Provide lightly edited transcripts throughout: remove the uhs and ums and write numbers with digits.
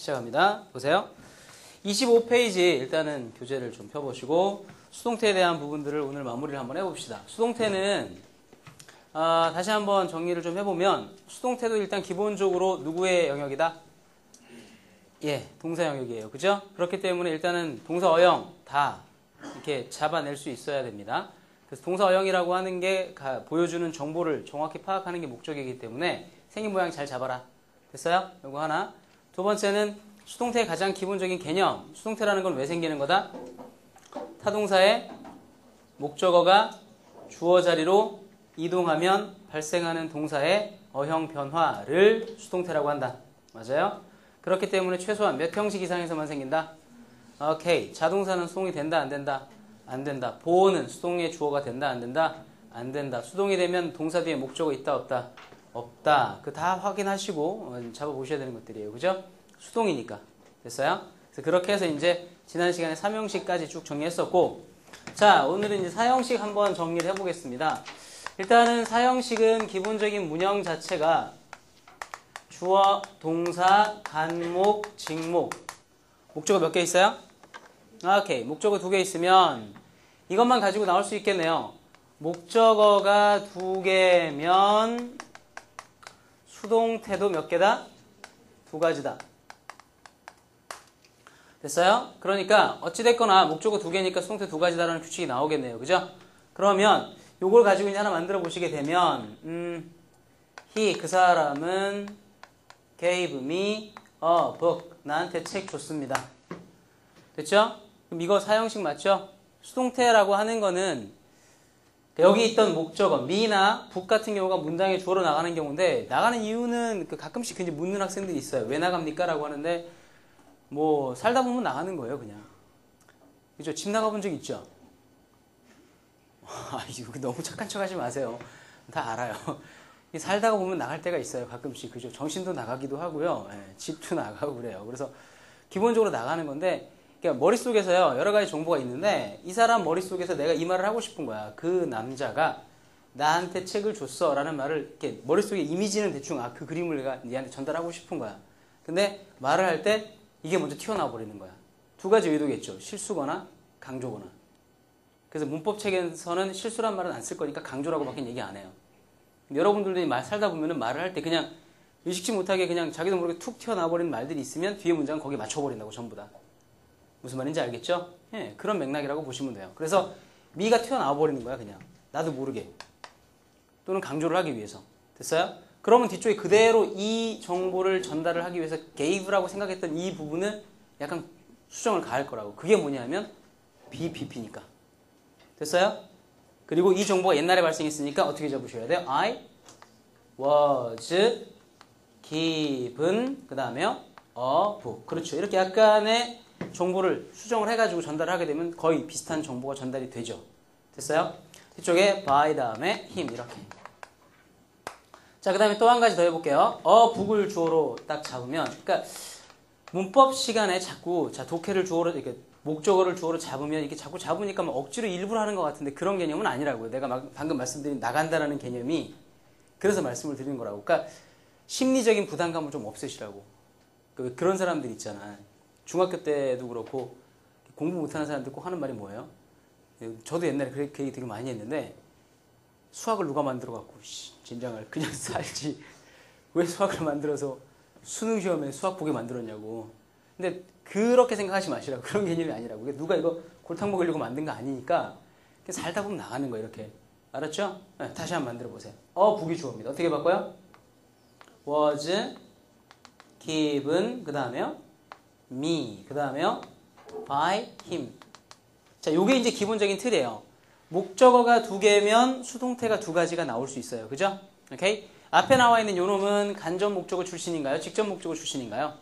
시작합니다. 보세요. 25페이지 일단은 교재를 좀 펴보시고 수동태에 대한 부분들을 오늘 마무리를 한번 해봅시다. 수동태는 다시 한번 정리를 좀 해보면 수동태도 일단 기본적으로 누구의 영역이다? 예, 동사 영역이에요. 그죠? 그렇기 때문에 일단은 동사 어형 다 이렇게 잡아낼 수 있어야 됩니다. 그래서 동사 어형이라고 하는 게 보여주는 정보를 정확히 파악하는 게 목적이기 때문에 생긴 모양 잘 잡아라. 됐어요? 요거 하나. 두 번째는 수동태의 가장 기본적인 개념. 수동태라는 건 왜 생기는 거다? 타동사의 목적어가 주어 자리로 이동하면 발생하는 동사의 어형 변화를 수동태라고 한다. 맞아요? 그렇기 때문에 최소한 몇 형식 이상에서만 생긴다? 오케이. 자동사는 수동이 된다, 안 된다? 안 된다. 보어는 수동의 주어가 된다, 안 된다? 안 된다. 수동이 되면 동사 뒤에 목적어 있다, 없다? 없다. 그 다 확인하시고 잡아보셔야 되는 것들이에요. 그죠? 수동이니까. 됐어요? 그래서 그렇게 해서 이제 지난 시간에 3형식까지 쭉 정리했었고, 자, 오늘은 이제 4형식 한번 정리를 해보겠습니다. 일단은 4형식은 기본적인 문형 자체가 주어, 동사, 간목, 직목. 목적어 몇 개 있어요? 오케이. 목적어 2개 있으면 이것만 가지고 나올 수 있겠네요. 목적어가 2개면 수동태도 몇 개다? 2가지다. 됐어요? 그러니까 어찌됐거나 목적어 2개니까 수동태 2가지다라는 규칙이 나오겠네요. 그죠? 그러면 요걸 가지고 이제 하나 만들어 보시게 되면 he, 그 사람은 gave me a book, 나한테 책 줬습니다. 됐죠? 그럼 이거 4형식 맞죠? 수동태라고 하는 거는 여기 있던 목적어 me나 book 같은 경우가 문장의 주어로 나가는 경우인데, 나가는 이유는 가끔씩 이제 묻는 학생들이 있어요. 왜 나갑니까? 라고 하는데 뭐 살다 보면 나가는 거예요, 그냥. 그죠? 집 나가본 적 있죠? 이거 너무 착한 척 하지 마세요. 다 알아요. 살다가 보면 나갈 때가 있어요, 가끔씩. 그죠? 정신도 나가기도 하고요. 예, 집도 나가고 그래요. 그래서 기본적으로 나가는 건데, 그러니까 머릿속에서요, 여러 가지 정보가 있는데, 이 사람 머릿속에서 내가 이 말을 하고 싶은 거야. 그 남자가 나한테 책을 줬어 라는 말을 이렇게 머릿속에 이미지는 대충 그 그림을 내가 얘한테 전달하고 싶은 거야. 근데 말을 할 때 이게 먼저 튀어나와 버리는 거야. 2가지 의도겠죠. 실수거나 강조거나. 그래서 문법책에서는 실수란 말은 안 쓸 거니까 강조라고밖에 얘기 안 해요. 여러분들도 살다 보면은 말을 할 때 그냥 의식치 못하게 그냥 자기도 모르게 툭 튀어나와 버리는 말들이 있으면 뒤에 문장은 거기에 맞춰버린다고, 전부 다. 무슨 말인지 알겠죠? 예, 그런 맥락이라고 보시면 돼요. 그래서 미가 튀어나와 버리는 거야, 그냥. 나도 모르게. 또는 강조를 하기 위해서. 됐어요? 그러면 뒤쪽에 그대로 이 정보를 전달을 하기 위해서 gave라고 생각했던 이 부분은 약간 수정을 가할 거라고. 그게 뭐냐면 BPP니까. 됐어요? 그리고 이 정보가 옛날에 발생했으니까 어떻게 잡으셔야 돼요? I was given, 그 다음에요, a book. 그렇죠. 이렇게 약간의 정보를 수정을 해가지고 전달을 하게 되면 거의 비슷한 정보가 전달이 되죠. 됐어요? 뒤쪽에 by 다음에 him, 이렇게. 자, 그 다음에 또 한 가지 더 해볼게요. book을 주어로 딱 잡으면, 그러니까 문법 시간에 자꾸 독해를 주어로, 이렇게 목적어를 주어로 잡으면 이렇게 자꾸 잡으니까 막 억지로 일부러 하는 것 같은데 그런 개념은 아니라고요. 내가 방금 말씀드린 나간다라는 개념이, 그래서 말씀을 드리는 거라고. 그러니까 심리적인 부담감을 좀 없애시라고. 그런 사람들 있잖아. 중학교 때도 그렇고 공부 못하는 사람들 꼭 하는 말이 뭐예요? 저도 옛날에 그렇게 얘기 되게 많이 했는데, 수학을 누가 만들어갖고 진장을 그냥 살지 왜 수학을 만들어서 수능 시험에 수학 보게 만들었냐고. 근데 그렇게 생각하지 마시라고. 그런 개념이 아니라고. 누가 이거 골탕 먹으려고 만든 거 아니니까 살다 보면 나가는 거예요, 이렇게. 알았죠? 네, 다시 한번 만들어 보세요. book이 주어입니다. 어떻게 바꿔요? was given, 그 다음에요 me, 그 다음에요 by him. 자, 요게 이제 기본적인 틀이에요. 목적어가 2개면 수동태가 2가지가 나올 수 있어요. 그죠? 오케이? 앞에 나와 있는 요 놈은 간접 목적어 출신인가요? 직접 목적어 출신인가요?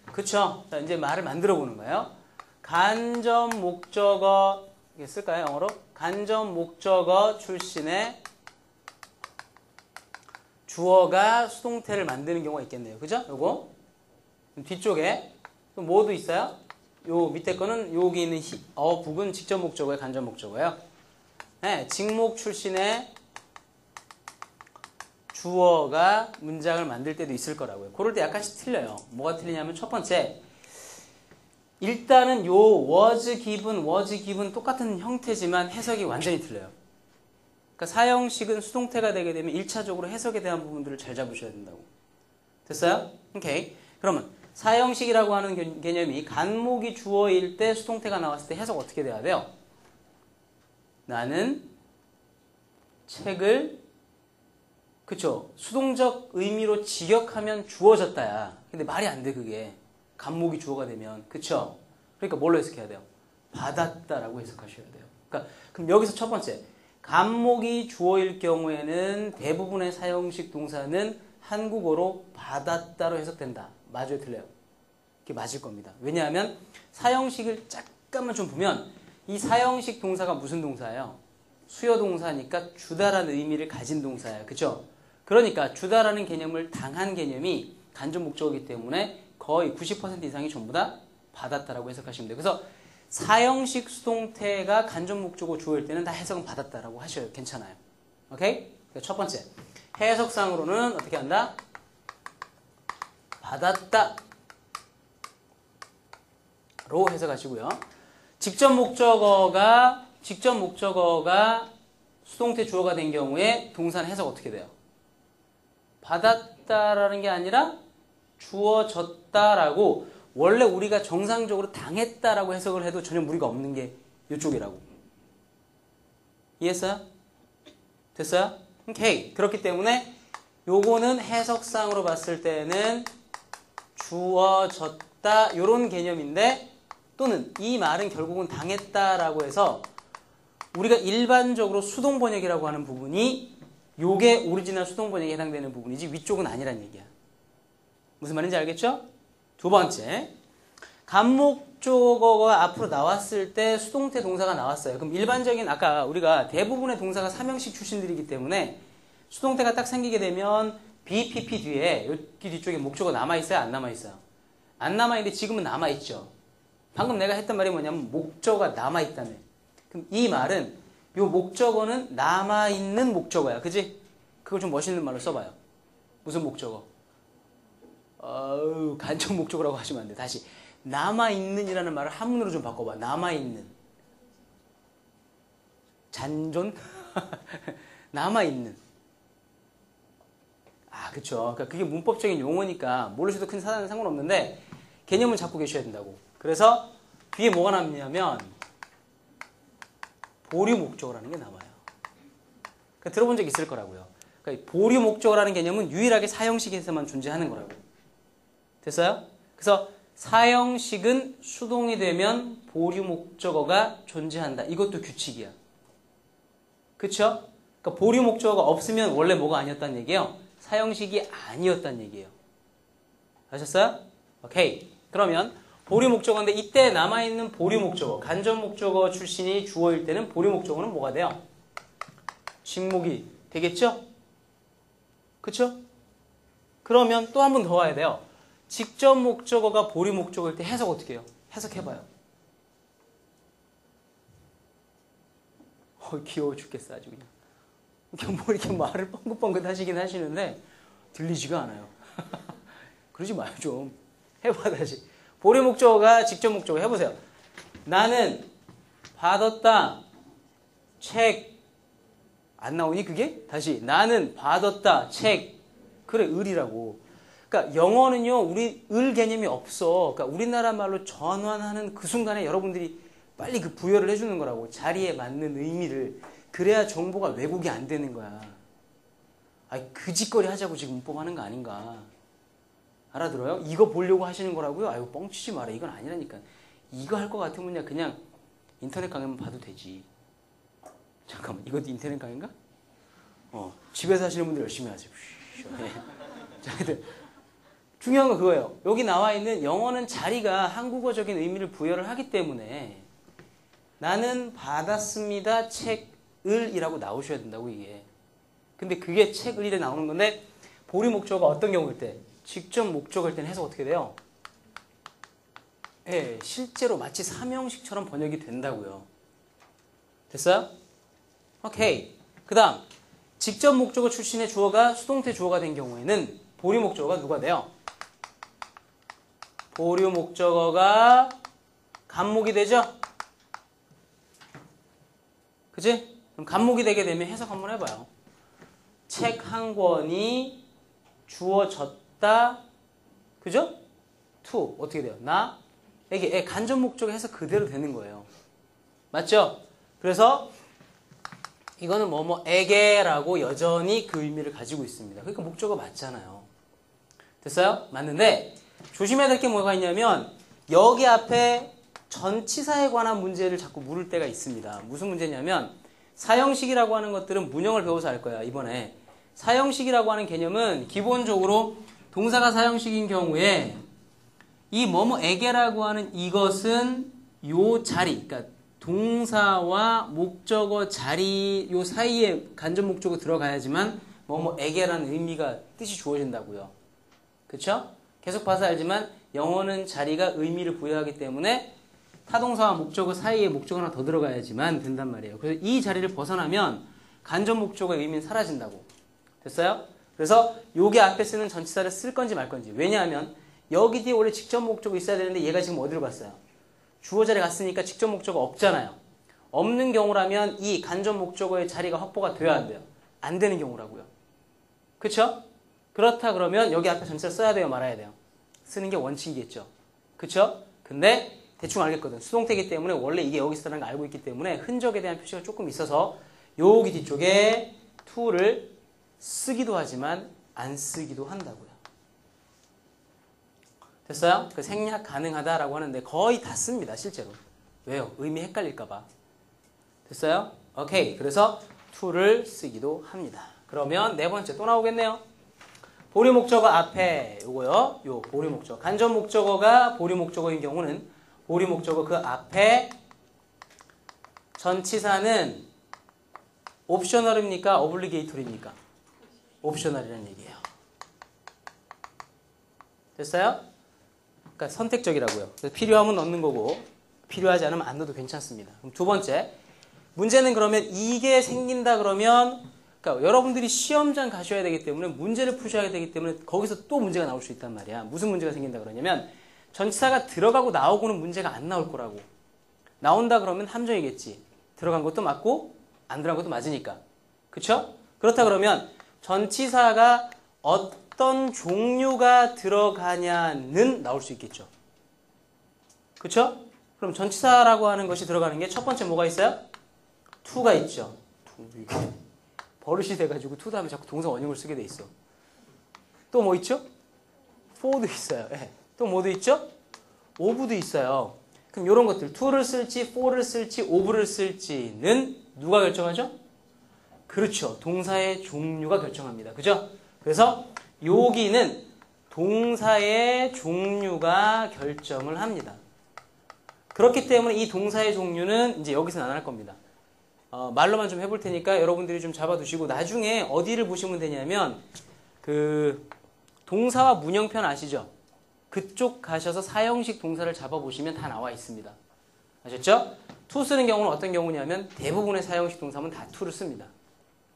그쵸? 자, 이제 말을 만들어 보는 거예요. 간접 목적어, 이게 쓸까요? 영어로? 간접 목적어 출신의 주어가 수동태를 만드는 경우가 있겠네요. 그죠? 요거. 뒤쪽에 또 뭐도 있어요? 요 밑에 거는 여기 있는 book은 직접 목적어의 간접 목적어예요. 네, 직목 출신의 주어가 문장을 만들 때도 있을 거라고요. 그럴 때 약간씩 틀려요. 뭐가 틀리냐면 첫 번째, 일단은 요 was given 똑같은 형태지만 해석이 완전히 틀려요. 그러니까 사형식은 수동태가 되게 되면 1차적으로 해석에 대한 부분들을 잘 잡으셔야 된다고. 됐어요? 오케이. 그러면 사형식이라고 하는 개념이 간목이 주어일 때 수동태가 나왔을 때 해석 어떻게 돼야 돼요? 나는 책을 그쵸? 수동적 의미로 직역하면 주어졌다야. 근데 말이 안 돼 그게. 간목이 주어가 되면. 그쵸? 그러니까 뭘로 해석해야 돼요? 받았다라고 해석하셔야 돼요. 그러니까 그럼 여기서 첫 번째, 간목이 주어일 경우에는 대부분의 사형식 동사는 한국어로 받았다로 해석된다. 맞아요, 틀려요? 이게 맞을 겁니다. 왜냐하면 사형식을 잠깐만 좀 보면 이 사형식 동사가 무슨 동사예요? 수요 동사니까 주다라는 의미를 가진 동사예요. 그죠? 그러니까 주다라는 개념을 당한 개념이 간접 목적이기 때문에 거의 90% 이상이 전부 다 받았다라고 해석하시면 돼요. 그래서 사형식 수동태가 간접 목적어 주어일 때는 다 해석은 받았다라고 하셔요. 괜찮아요. 오케이? 첫 번째, 해석상으로는 어떻게 한다? 받았다 로 해석하시고요. 직접 목적어가 수동태 주어가 된 경우에 동사는 해석 어떻게 돼요? 받았다라는 게 아니라 주어졌다라고, 원래 우리가 정상적으로 당했다라고 해석을 해도 전혀 무리가 없는 게 이쪽이라고. 이해했어요? 됐어요? 오케이. 그렇기 때문에 요거는 해석상으로 봤을 때는 주어졌다 요런 개념인데, 또는 이 말은 결국은 당했다라고 해서 우리가 일반적으로 수동 번역이라고 하는 부분이 요게 오리지널 수동 번역에 해당되는 부분이지 위쪽은 아니란 얘기야. 무슨 말인지 알겠죠? 두 번째, 간목적어가 앞으로 나왔을 때 수동태 동사가 나왔어요. 그럼 일반적인 아까 우리가 대부분의 동사가 삼형식 출신들이기 때문에 수동태가 딱 생기게 되면 BPP 뒤에 여기 뒤쪽에 목적어 남아있어요? 안 남아있어요? 안 남아있는데 지금은 남아있죠. 방금 내가 했던 말이 뭐냐면 목적어가 남아있다며. 그럼 이 말은 요 목적어는 남아있는 목적어야. 그지? 그걸 좀 멋있는 말로 써봐요. 무슨 목적어? 간접 목적어라고 하시면 안 돼. 다시. 남아있는이라는 말을 한문으로 좀 바꿔봐. 남아있는. 잔존? 남아있는. 그쵸. 그러니까 그게 문법적인 용어니까 모르셔도 큰 상관없는데 개념은 잡고 계셔야 된다고. 그래서 뒤에 뭐가 남냐면 보류 목적어라는 게 남아요. 그러니까 들어본 적 있을 거라고요. 그러니까 보류 목적어라는 개념은 유일하게 사형식에서만 존재하는 거라고. 됐어요? 그래서 사형식은 수동이 되면 보류 목적어가 존재한다. 이것도 규칙이야. 그쵸? 그러니까 보류 목적어가 없으면 원래 뭐가 아니었다는 얘기예요? 사형식이 아니었다는 얘기예요. 아셨어요? 오케이. 그러면 보류 목적어인데 이때 남아있는 보류 목적어, 간접 목적어 출신이 주어일 때는 보류 목적어는 뭐가 돼요? 직목이 되겠죠? 그쵸? 그러면 또 한 번 더 와야 돼요. 직접 목적어가 보류 목적어일 때 해석 어떻게 해요? 해석해봐요. 귀여워 죽겠어 아주 그냥. 뭐 이렇게 말을 뻥긋뻥긋 하시긴 하시는데 들리지가 않아요. 그러지 마요 좀. 해봐 다시. 보류 목적어가 직접 목적어 해보세요. 나는 받았다 책. 안 나오니 그게? 다시. 나는 받았다 책. 그래 을이라고. 그러니까 영어는요 우리 을 개념이 없어. 그러니까 우리나라 말로 전환하는 그 순간에 여러분들이 빨리 그 부여를 해주는 거라고. 자리에 맞는 의미를. 그래야 정보가 왜곡이 안 되는 거야. 그 짓거리 하자고 지금 문법하는 거 아닌가. 알아들어요? 이거 보려고 하시는 거라고요? 아유 뻥치지 마라. 이건 아니라니까. 이거 할 거 같으면 그냥 인터넷 강의만 봐도 되지. 잠깐만 이것도 인터넷 강의인가? 집에서 하시는 분들 열심히 하세요. 자, 중요한 건 그거예요. 여기 나와 있는 영어는 자리가 한국어적인 의미를 부여를 하기 때문에 나는 받았습니다 책을이라고 나오셔야 된다고 이게. 근데 그게 책을이래 나오는 건데 보류 목적어가 어떤 경우일 때? 직접 목적어일 때는 해석 어떻게 돼요? 예, 실제로 마치 삼형식처럼 번역이 된다고요. 됐어요? 오케이. 그 다음 직접 목적어 출신의 주어가 수동태 주어가 된 경우에는 보류 목적어가 누가 돼요? 보류 목적어가 간목이 되죠? 그치? 그럼 간목이 되게 되면 해석 한번 해봐요. 책 한 권이 주어졌다. 그죠? to 어떻게 돼요? 나에게 간접 목적어 해서 그대로 되는 거예요. 맞죠? 그래서 이거는 뭐뭐에게라고 여전히 그 의미를 가지고 있습니다. 그러니까 목적어 맞잖아요. 됐어요? 맞는데 조심해야 될 게 뭐가 있냐면 여기 앞에 전치사에 관한 문제를 자꾸 물을 때가 있습니다. 무슨 문제냐면 사형식이라고 하는 것들은 문형을 배워서 알 거야. 이번에 사형식이라고 하는 개념은 기본적으로 동사가 사형식인 경우에 이 뭐뭐에게라고 하는 이것은 요 자리, 그러니까 동사와 목적어 자리 요 사이에 간접 목적어 들어가야지만 뭐뭐에게라는 의미가 뜻이 주어진다고요. 그쵸? 계속 봐서 알지만 영어는 자리가 의미를 부여하기 때문에 타동사와 목적어 사이에 목적어 하나 더 들어가야지만 된단 말이에요. 그래서 이 자리를 벗어나면 간접 목적어의 의미는 사라진다고. 됐어요? 그래서 여기 앞에 쓰는 전치사를 쓸 건지 말 건지. 왜냐하면 여기 뒤에 원래 직접 목적어 있어야 되는데 얘가 지금 어디로 갔어요? 주어 자리에 갔으니까 직접 목적어 없잖아요. 없는 경우라면 이 간접 목적어의 자리가 확보가 돼야 안 돼요. 안 되는 경우라고요. 그쵸? 그렇다 그러면 여기 앞에 전치사를 써야 돼요? 말아야 돼요? 쓰는 게 원칙이겠죠. 그쵸? 근데 대충 알겠거든. 수동태이기 때문에 원래 이게 여기 있다는 걸 알고 있기 때문에 흔적에 대한 표시가 조금 있어서 여기 뒤쪽에 to를 쓰기도 하지만 안 쓰기도 한다고요. 됐어요? 그 생략 가능하다라고 하는데 거의 다 씁니다. 실제로. 왜요? 의미 헷갈릴까봐. 됐어요? 오케이. 그래서 to를 쓰기도 합니다. 그러면 네 번째 또 나오겠네요. 보류 목적어 앞에 요거요. 요 보류 목적어. 간접 목적어가 보류 목적어인 경우는 보류 목적어 그 앞에 전치사는 옵셔널입니까? 어블리게이토리입니까? 옵셔널이라는 얘기예요. 됐어요? 그러니까 선택적이라고요. 그래서 필요하면 넣는 거고 필요하지 않으면 안 넣어도 괜찮습니다. 그럼 두 번째 문제는 그러면 이게 생긴다 그러면 그러니까 여러분들이 시험장 가셔야 되기 때문에 문제를 푸셔야 되기 때문에 거기서 또 문제가 나올 수 있단 말이야. 무슨 문제가 생긴다 그러냐면 전치사가 들어가고 나오고는 문제가 안 나올 거라고. 나온다 그러면 함정이겠지. 들어간 것도 맞고 안 들어간 것도 맞으니까. 그쵸? 그렇다 그러면 전치사가 어떤 종류가 들어가냐는 나올 수 있겠죠. 그쵸? 그럼 전치사라고 하는 것이 들어가는 게 첫 번째 뭐가 있어요? to가 있죠. 버릇이 돼가지고 to 다음에 자꾸 동사 원형을 쓰게 돼 있어. 또 뭐 있죠? for도 있어요. 네. 또 뭐도 있죠? of도 있어요. 그럼 이런 것들 to를 쓸지 for를 쓸지 of를 쓸지는 누가 결정하죠? 그렇죠. 동사의 종류가 결정합니다. 그죠? 그래서 여기는 동사의 종류가 결정을 합니다. 그렇기 때문에 이 동사의 종류는 이제 여기서는 안 할 겁니다. 말로만 좀 해볼 테니까 여러분들이 좀 잡아두시고 나중에 어디를 보시면 되냐면 그 동사와 문형편 아시죠? 그쪽 가셔서 사형식 동사를 잡아보시면 다 나와 있습니다. 아셨죠? to 쓰는 경우는 어떤 경우냐면 대부분의 사형식 동사는 다 to를 씁니다.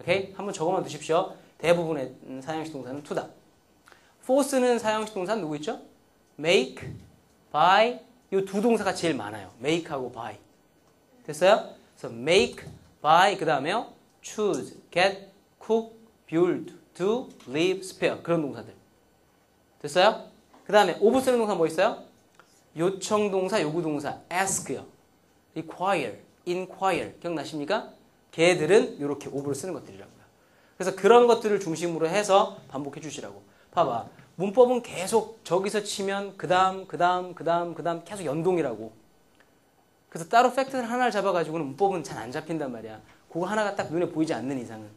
오케이? 한번 적어만 두십시오. 대부분의 사형식 동사는 to다. for 쓰는 사형식 동사는 누구 있죠? make, buy 이 두 동사가 제일 많아요. make하고 buy. 됐어요? 그래서 make, buy 그 다음에요. choose, get, cook, build, do, live, spare 그런 동사들. 됐어요? 그 다음에 of 쓰는 동사 뭐 있어요? 요청 동사, 요구 동사 ask요. require, inquire 기억나십니까? 걔들은 이렇게 of를 쓰는 것들이라고요. 그래서 그런 것들을 중심으로 해서 반복해 주시라고. 봐봐. 문법은 계속 저기서 치면 그 다음 계속 연동이라고. 그래서 따로 팩트를 하나를 잡아가지고는 문법은 잘 안 잡힌단 말이야. 그거 하나가 딱 눈에 보이지 않는 이상은.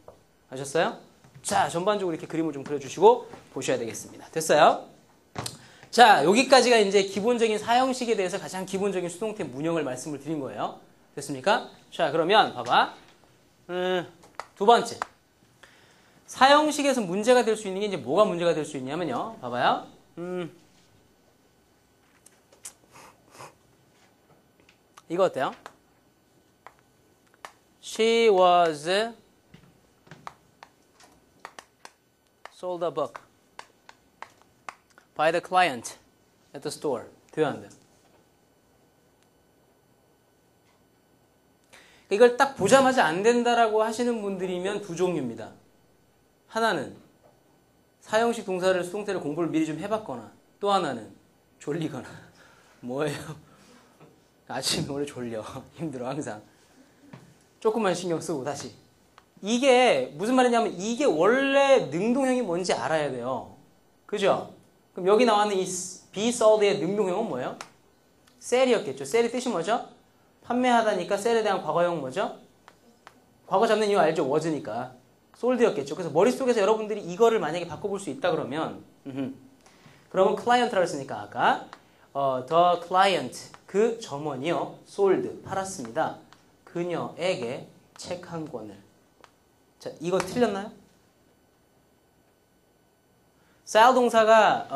아셨어요? 자, 전반적으로 이렇게 그림을 좀 그려주시고 보셔야 되겠습니다. 됐어요? 자, 여기까지가 이제 기본적인 사형식에 대해서 가장 기본적인 수동태 문형을 말씀을 드린 거예요. 됐습니까? 자, 그러면 봐봐. 두 번째. 사형식에서 문제가 될 수 있는 게 이제 뭐가 문제가 될 수 있냐면요. 봐봐요. 이거 어때요? She was sold a book by the client at the store. 돼요, 안 돼요? 이걸 딱 보자마자 안 된다라고 하시는 분들이면 두 종류입니다. 하나는 사형식 동사를 수동태를 공부를 미리 좀 해봤거나, 또 하나는 졸리거나. 뭐예요? 아침에 원래 졸려. 힘들어 항상. 조금만 신경 쓰고 다시. 이게 무슨 말이냐면 이게 원래 능동형이 뭔지 알아야 돼요. 그죠? 그럼 여기 나와는 이 be sold의 능동형은 뭐예요? sell이었겠죠. sell의 뜻이 뭐죠? 판매하다니까 sell에 대한 과거형 뭐죠? 과거 잡는 이유 알죠? was니까. sold였겠죠. 그래서 머릿속에서 여러분들이 이거를 만약에 바꿔볼 수 있다 그러면 그러면 client라고 했으니까 아까 the client 그 점원이요 sold 팔았습니다. 그녀에게 책 한 권을. 자, 이거 틀렸나요? sell 동사가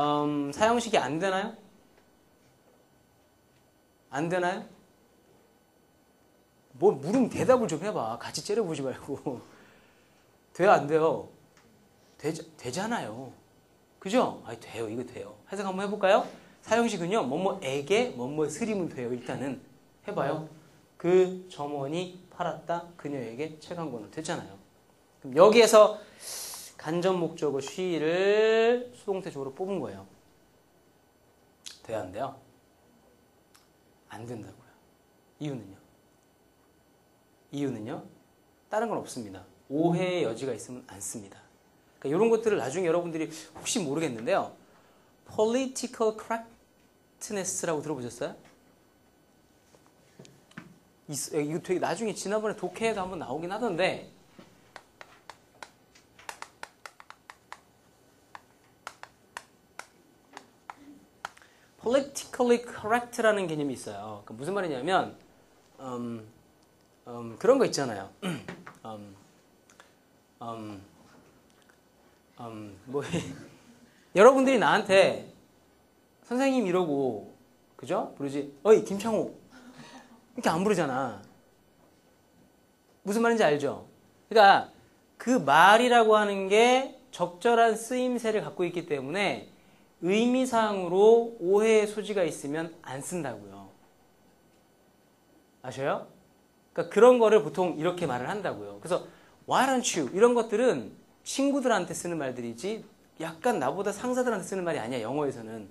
사형식이 안 되나요? 안 되나요? 뭐 물으면 대답을 좀 해봐. 같이 째려보지 말고. 돼요, 안 돼요? 되잖아요. 그죠? 아니, 돼요. 이거 돼요. 해석 한번 해볼까요? 사형식은요, 뭐뭐에게 뭐뭐스리면 돼요. 일단은 해봐요. 그 점원이 팔았다. 그녀에게 책 한 권을. 됐잖아요. 그럼 여기에서 간접 목적어 she를 수동태적으로 뽑은 거예요. 돼요, 안 돼요? 안 된다고요. 이유는요? 다른 건 없습니다. 오해의 여지가 있으면 안 씁니다. 그러니까 이런 것들을 나중에 여러분들이 혹시 모르겠는데요. political correctness라고 들어보셨어요? 이거 되게 나중에 지난번에 독해에도 한번 나오긴 하던데 politically correct라는 개념이 있어요. 그러니까 무슨 말이냐면 그런 거 있잖아요. 뭐 여러분들이 나한테 선생님 이러고 그죠? 부르지. 어이 김창호 이렇게 안 부르잖아. 무슨 말인지 알죠? 그러니까 그 말이라고 하는 게 적절한 쓰임새를 갖고 있기 때문에 의미상으로 오해의 소지가 있으면 안 쓴다고요. 아셔요? 그러니까 그런 거를 보통 이렇게 말을 한다고요. 그래서 why don't you 이런 것들은 친구들한테 쓰는 말들이지 약간 나보다 상사들한테 쓰는 말이 아니야. 영어에서는.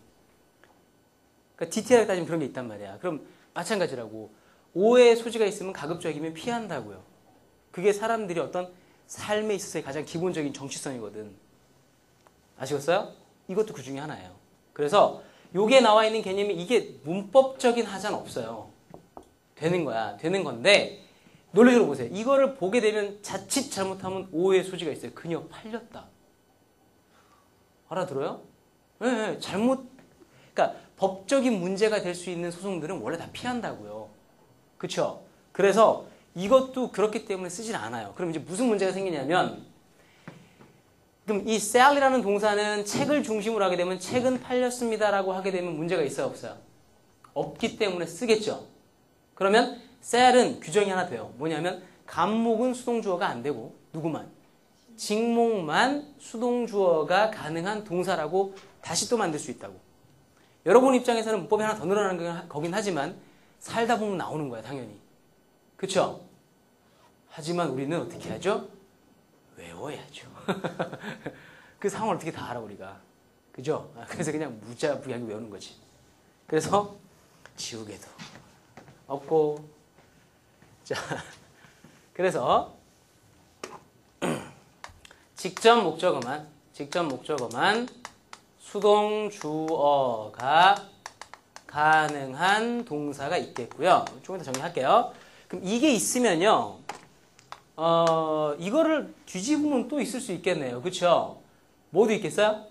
그러니까 디테일하게 따지면 그런 게 있단 말이야. 그럼 마찬가지라고 오해의 소지가 있으면 가급적이면 피한다고요. 그게 사람들이 어떤 삶에 있어서의 가장 기본적인 정치성이거든. 아시겠어요? 이것도 그 중에 하나예요. 그래서 요게 나와 있는 개념이 이게 문법적인 하자는 없어요. 되는 거야. 되는 건데 논리적으로 보세요. 이거를 보게 되면 자칫 잘못하면 오해의 소지가 있어요. 그녀 팔렸다. 알아들어요? 네, 잘못. 그러니까 법적인 문제가 될 수 있는 소송들은 원래 다 피한다고요. 그렇죠? 그래서 이것도 그렇기 때문에 쓰진 않아요. 그럼 이제 무슨 문제가 생기냐면 그럼 이 sell이라는 동사는 책을 중심으로 하게 되면 책은 팔렸습니다라고 하게 되면 문제가 있어요, 없어요? 없기 때문에 쓰겠죠. 그러면 sell은 규정이 하나 돼요. 뭐냐면 간목은 수동주어가 안 되고 누구만? 직목만 수동주어가 가능한 동사라고 다시 또 만들 수 있다고. 여러분 입장에서는 문법이 하나 더 늘어나는 거긴 하지만 살다 보면 나오는 거야, 당연히. 그쵸? 하지만 우리는 어떻게 하죠? 외워야죠. 그 상황을 어떻게 다 알아, 우리가. 그죠? 그래서 그냥 무자부하게 외우는 거지. 그래서 지우개도 없고. 자, 그래서 직접 목적어만 수동주어가 가능한 동사가 있겠고요. 조금 더 정리할게요. 그럼 이게 있으면요. 이거를 뒤집으면 또 있을 수 있겠네요. 그쵸? 뭐도 있겠어요?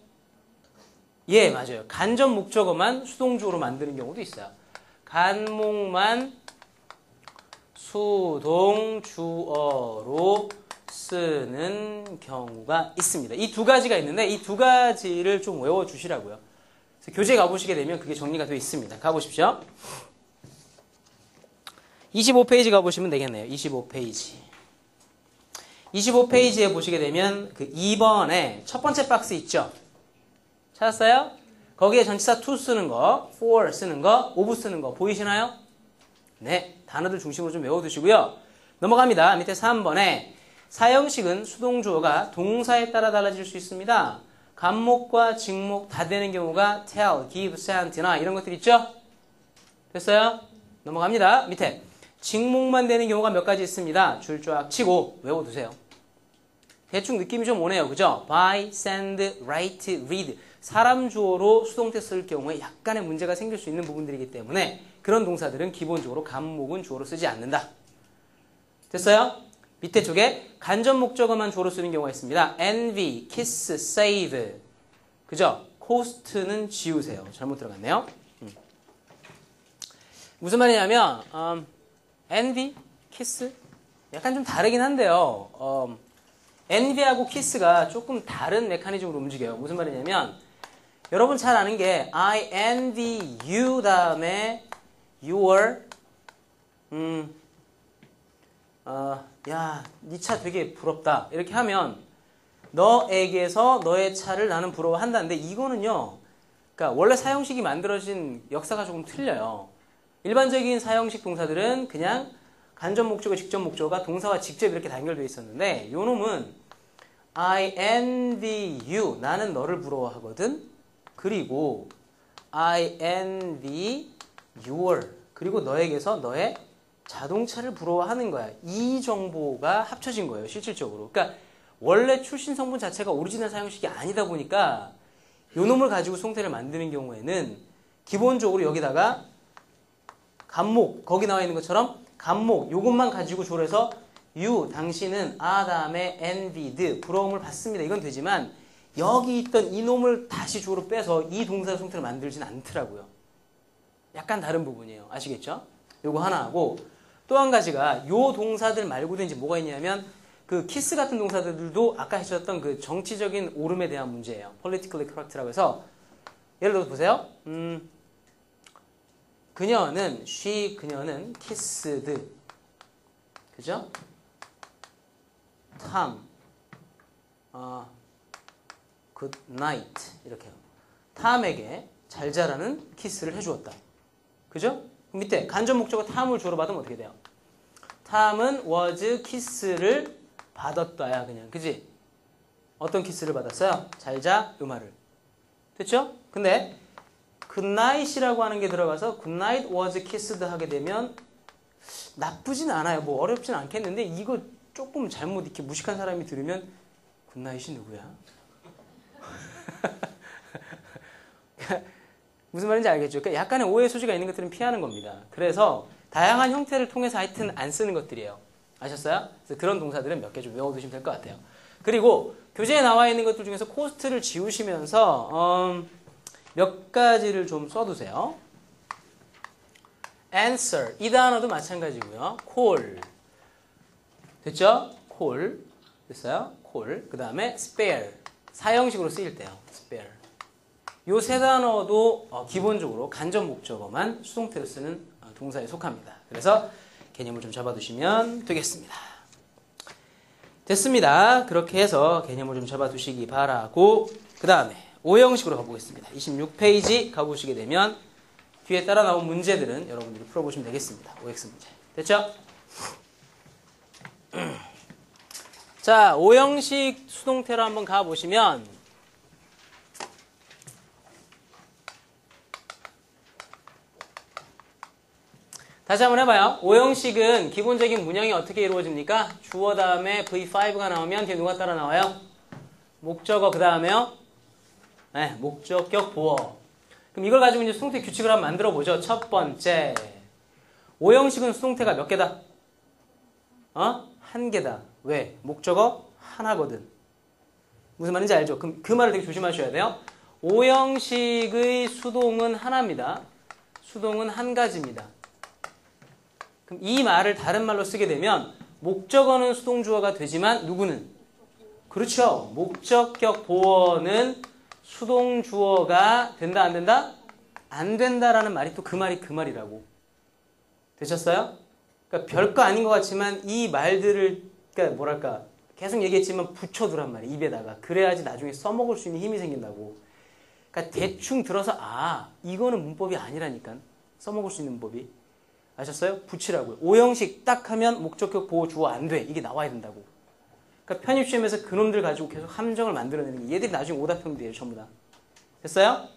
예, 맞아요. 간접 목적어만 수동주어로 만드는 경우도 있어요. 간목만 수동주어로 쓰는 경우가 있습니다. 이 두 가지가 있는데 이 두 가지를 좀 외워주시라고요. 그래서 교재 가보시게 되면 그게 정리가 되어 있습니다. 가보십시오. 25페이지 가보시면 되겠네요. 25페이지. 25페이지에 보시게 되면 그 2번에 첫 번째 박스 있죠? 찾았어요? 거기에 전치사 to 쓰는 거, for 쓰는 거, of 쓰는 거 보이시나요? 네, 단어들 중심으로 좀 외워두시고요. 넘어갑니다. 밑에 3번에 사형식은 수동주어가 동사에 따라 달라질 수 있습니다. 간목과 직목 다 되는 경우가 tell, give, send, deny 이런 것들 있죠? 됐어요? 넘어갑니다. 밑에 직목만 되는 경우가 몇 가지 있습니다. 줄 쫙 치고 외워두세요. 대충 느낌이 좀 오네요. 그죠? buy, send, write, read 사람 주어로 수동태 쓸 경우에 약간의 문제가 생길 수 있는 부분들이기 때문에 그런 동사들은 기본적으로 간목은 주어로 쓰지 않는다. 됐어요? 밑에 쪽에 간접 목적어만 주어로 쓰는 경우가 있습니다. envy, kiss, save. 그죠? cost는 지우세요. 잘못 들어갔네요. 무슨 말이냐면 envy, kiss 약간 좀 다르긴 한데요. envy하고 kiss가 조금 다른 메커니즘으로 움직여요. 무슨 말이냐면 여러분 잘 아는 게 I envy you 다음에 your 야, 네 차 되게 부럽다. 이렇게 하면 너에게서 너의 차를 나는 부러워한다는데 이거는요. 그러니까 원래 사형식이 만들어진 역사가 조금 틀려요. 일반적인 사형식 동사들은 그냥 간접 목적어, 직접 목적어가 동사와 직접 이렇게 단결되어 있었는데 요 놈은 I envy you. 나는 너를 부러워하거든. 그리고 I envy your. 그리고 너에게서 너의 자동차를 부러워하는 거야. 이 정보가 합쳐진 거예요. 실질적으로. 그러니까 원래 출신 성분 자체가 오리지널 사형식이 아니다 보니까 요 놈을 가지고 수동태를 만드는 경우에는 기본적으로 여기다가 간목, 거기 나와 있는 것처럼 간목, 요것만 가지고 조려서 you, 당신은 다음에 envied, 부러움을 받습니다. 이건 되지만 여기 있던 이 놈을 다시 주어로 빼서 이 동사 수동태를 만들진 않더라고요. 약간 다른 부분이에요. 아시겠죠? 요거 하나 하고 또 한 가지가 요 동사들 말고도 이제 뭐가 있냐면 그 키스 같은 동사들도 아까 하셨던 그 정치적인 옳음에 대한 문제예요. politically correct라고 해서 예를 들어서 보세요. 그녀는 kissed. 그죠? Tom, good night. 이렇게요. 탐에게 잘 자라는 키스를 해주었다. 그죠? 밑에 간접 목적어 탐을 주어로 받으면 어떻게 돼요? 탐은 was kiss를 받았다야 그냥. 그지? 어떤 키스를 받았어요? 잘 자, 요 말을. 됐죠? 근데 good night이라고 하는 게 들어가서 good night was kissed 하게 되면 나쁘진 않아요. 뭐 어렵진 않겠는데 이거 조금 잘못 이렇게 무식한 사람이 들으면 good night이 누구야? 무슨 말인지 알겠죠? 그러니까 약간의 오해 소지가 있는 것들은 피하는 겁니다. 그래서 다양한 형태를 통해서 하여튼 안 쓰는 것들이에요. 아셨어요? 그래서 그런 동사들은 몇 개 좀 외워두시면 될 것 같아요. 그리고 교재에 나와 있는 것들 중에서 코스트를 지우시면서 몇 가지를 좀 써두세요. answer, 이 단어도 마찬가지고요. call, 됐죠? call, 됐어요? call, 그 다음에 spare, 사형식으로 쓰일 때요. spare. 요 세 단어도 기본적으로 간접 목적어만 수동태로 쓰는 동사에 속합니다. 그래서 개념을 좀 잡아두시면 되겠습니다. 됐습니다. 그렇게 해서 개념을 좀 잡아두시기 바라고 그 다음에 O형식으로 가보겠습니다. 26페이지 가보시게 되면 뒤에 따라 나온 문제들은 여러분들이 풀어보시면 되겠습니다. OX 문제. 됐죠? 자, O형식 수동태로 한번 가보시면 다시 한번 해봐요. O형식은 기본적인 문형이 어떻게 이루어집니까? 주어 다음에 V5가 나오면 뒤에 누가 따라 나와요? 목적어 그 다음에요? 네, 목적격 보어. 그럼 이걸 가지고 이제 수동태 규칙을 한번 만들어 보죠. 첫 번째. O형식은 수동태가 몇 개다? 한 개다. 왜? 목적어 하나거든. 무슨 말인지 알죠? 그럼 그 말을 되게 조심하셔야 돼요. O형식의 수동은 하나입니다. 수동은 한 가지입니다. 그럼 이 말을 다른 말로 쓰게 되면 목적어는 수동주어가 되지만 누구는? 그렇죠. 목적격 보어는 수동주어가 된다 안 된다? 안 된다라는 말이 또 그 말이 그 말이라고. 되셨어요? 그러니까 별거 아닌 것 같지만 이 말들을 그러니까 뭐랄까 계속 얘기했지만 붙여두란 말이야. 입에다가. 그래야지 나중에 써먹을 수 있는 힘이 생긴다고. 그러니까 대충 들어서 이거는 문법이 아니라니까. 써먹을 수 있는 문법이. 아셨어요? 붙이라고요. 오형식 딱 하면 목적격 보호 주어 안 돼. 이게 나와야 된다고. 그러니까 편입시험에서 그놈들 가지고 계속 함정을 만들어내는 게 얘들이 나중에 오답형들이에요. 전부 다. 됐어요?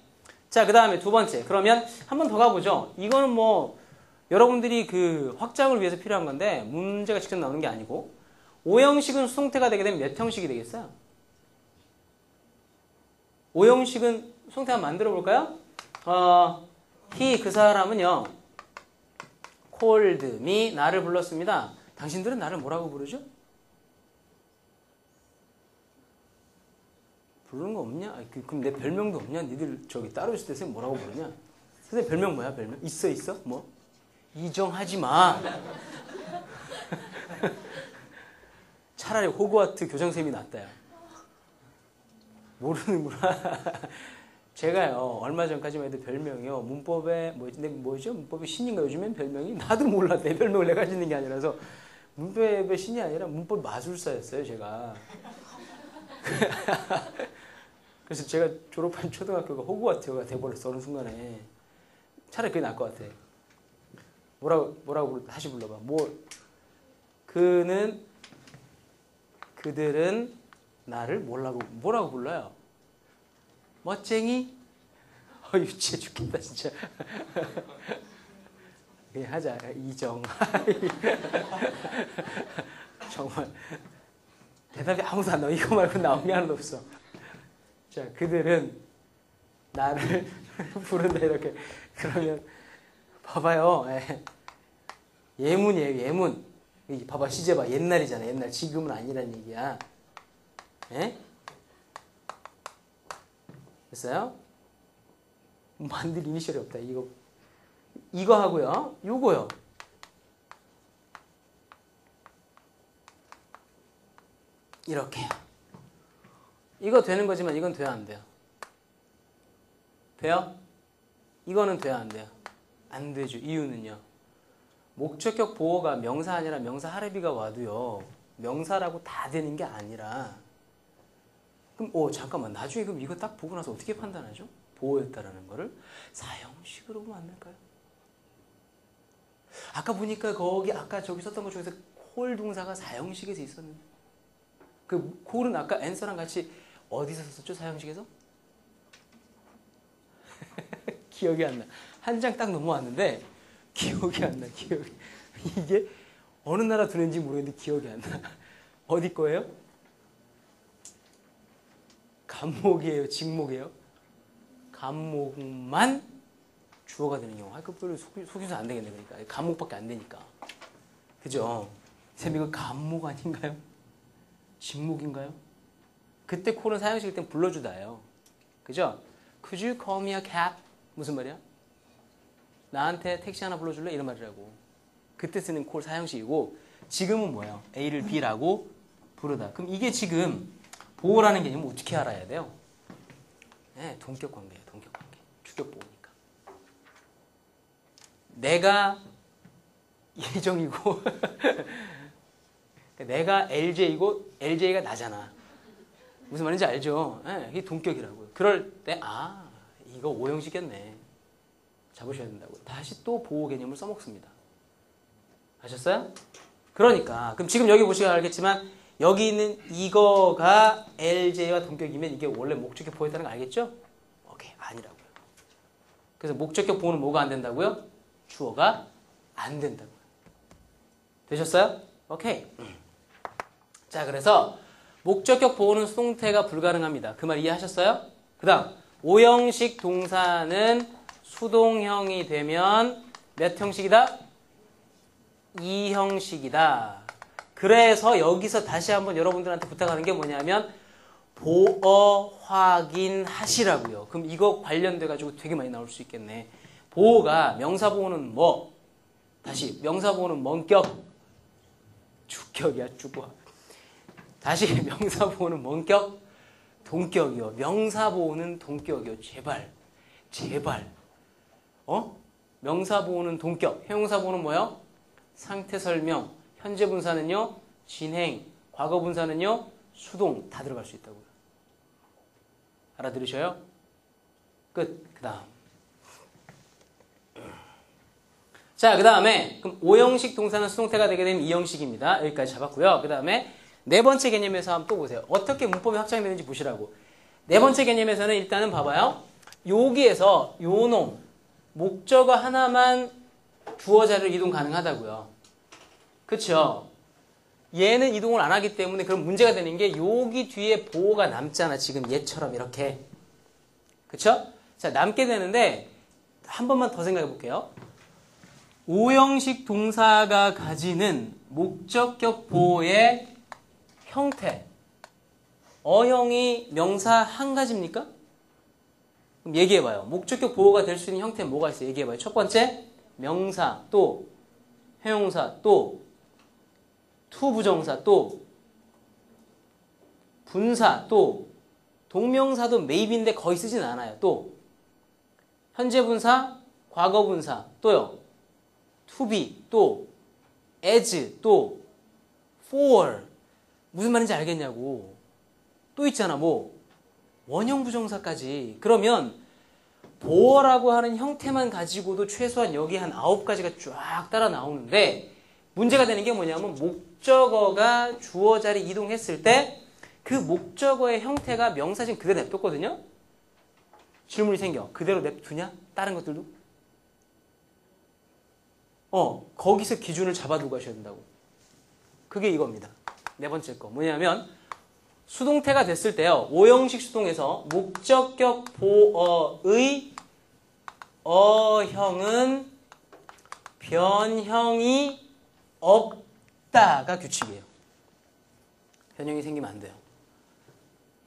자, 그 다음에 두 번째. 그러면 한 번 더 가보죠. 이거는 뭐 여러분들이 그 확장을 위해서 필요한 건데 문제가 직접 나오는 게 아니고 오형식은 수동태가 되게 되면 몇 형식이 되겠어요? 오형식은 수동태 한번 만들어 볼까요? he 그 사람은요 called me 나를 불렀습니다. 당신들은 나를 뭐라고 부르죠? 부르는 거 없냐? 그럼 내 별명도 없냐? 니들 저기 따로 있을 때 선생님 뭐라고 부르냐? 선생님 별명 뭐야? 별명? 있어? 뭐? 이정하지 마. 차라리 호그와트 교장선생님이 낫다요. 모르는구나. 제가요 얼마 전까지만 해도 별명이요 문법에 뭐죠? 문법의 신인가 요즘엔 별명이 나도 몰라. 내 별명을 내가 짓는 게 아니라서 문법의 신이 아니라 문법 마술사였어요 제가. 그래서 제가 졸업한 초등학교가 호그와트가 돼버렸어 어느 순간에. 차라리 그게 나을 것 같아. 뭐라고 다시 불러봐. 그들은 나를 뭐라고 불러요? 멋쟁이? 유치해 죽겠다 진짜. 그냥 하자. 이정. 정말 대답이 아무도 안 나와. 이거 말고 나온 게 하나도 없어. 자, 그들은 나를 부른다 이렇게. 그러면 봐봐요. 예문이에요. 예문. 봐봐 시제 봐. 옛날이잖아. 옛날. 지금은 아니란 얘기야. 예? 됐어요? 만들 이니셜이 없다. 이거 하고요. 요거요. 이렇게. 이거 되는 거지만 이건 돼야 안 돼요. 돼요? 이거는 돼야 안 돼요. 안 되죠. 이유는요. 목적격 보호가 명사 아니라 명사 하레비가 와도요. 명사라고 다 되는 게 아니라 그럼 잠깐만 나중에 그럼 이거 딱 보고 나서 어떻게 판단하죠? 보호였다라는 거를 사형식으로 보면 안 될까요? 아까 보니까 아까 저기 썼던 것 중에서 콜 동사가 사형식에서 있었는데 그 콜은 아까 answer랑 같이 어디서 썼었죠? 사형식에서? 기억이 안 나. 한 장 딱 넘어왔는데 기억이 안 나. 이게 어느 나라 두는지 모르겠는데 기억이 안 나. 어디 거예요? 간목이에요? 직목이에요? 간목만 주어가 되는 경우. 그걸 속여서 안 되겠네. 그러니까 간목밖에 안 되니까. 그죠? 쌤 이거 간목 아닌가요? 직목인가요? 그때 콜은 사형식일 땐 불러주다예요. 그죠? Could you call me a cab? 무슨 말이야? 나한테 택시 하나 불러줄래? 이런 말이라고. 그때 쓰는 콜 사형식이고 지금은 뭐예요? A를 B라고 부르다. 그럼 이게 지금 보호라는 개념을 어떻게 알아야 돼요? 네, 동격 관계예요. 동격 관계. 주격 보호니까. 내가 예정이고 내가 LJ이고 LJ가 나잖아. 무슨 말인지 알죠? 네, 이게 동격이라고요. 그럴 때 이거 오형식이었네. 잡으셔야 된다고요. 다시 또 보호 개념을 써먹습니다. 아셨어요? 그러니까 그럼 지금 여기 보시면 알겠지만 여기 있는 이거가 LJ와 동격이면 이게 원래 목적격 보호했다는 거 알겠죠? 오케이, 아니라고요. 그래서 목적격 보호는 뭐가 안 된다고요? 주어가 안 된다고요. 되셨어요? 오케이. 자, 그래서 목적격 보호는 수동태가 불가능합니다. 그 말 이해하셨어요? 그 다음 오형식 동사는 수동형이 되면 몇 형식이다? 2형식이다. 그래서 여기서 다시 한번 여러분들한테 부탁하는 게 뭐냐면 보어 확인하시라고요. 그럼 이거 관련돼 가지고 되게 많이 나올 수 있겠네. 보호가 명사보호는 뭐? 다시 명사보호는 뭔격? 주격이야 주격. 다시 명사보호는 뭔격? 동격이요. 명사보호는 동격이요. 제발. 명사보호는 동격. 형용사보호는 뭐요? 상태 설명. 현재 분사는요? 진행. 과거 분사는요. 수동 다 들어갈 수 있다고요. 알아들으셔요? 끝. 그 다음. 자, 그 다음에 그럼 5형식 동사는 수동태가 되게 되면 2형식입니다. 여기까지 잡았고요. 그 다음에 네 번째 개념에서 한번 또 보세요. 어떻게 문법이 확장되는지 보시라고. 네 번째 개념에서는 일단은 봐봐요. 여기에서 요 놈 목적어 하나만 주어 자리로 이동 가능하다고요. 그쵸? 얘는 이동을 안 하기 때문에 그럼 문제가 되는 게 여기 뒤에 보호가 남잖아. 지금 얘처럼 이렇게. 그쵸? 자, 남게 되는데 한 번만 더 생각해 볼게요. 5형식 동사가 가지는 목적격 보호의 형태. 어형이 명사 한 가지입니까? 그럼 얘기해봐요. 목적격 보호가 될 수 있는 형태는 뭐가 있어요? 얘기해봐요. 첫 번째, 명사, 또 형용사, 또 투부정사, 또 분사, 또 동명사도 maybe인데 거의 쓰진 않아요. 또 현재 분사, 과거 분사, 또요. to be, 또 as, 또 for. 무슨 말인지 알겠냐고. 또 있잖아. 뭐 원형 부정사까지. 그러면 보어라고 하는 형태만 가지고도 최소한 여기 한 9가지가 쫙 따라 나오는데 문제가 되는 게 뭐냐면 목적어가 주어 자리 이동했을 때 그 목적어의 형태가 명사 지금 그대로 냅뒀거든요. 질문이 생겨. 그대로 냅두냐? 다른 것들도? 거기서 기준을 잡아두고 가셔야 된다고. 그게 이겁니다. 네 번째 거. 뭐냐면 수동태가 됐을 때요. 5형식 수동에서 목적격 보어의 어형은 변형이 없다가 규칙이에요. 변형이 생기면 안 돼요.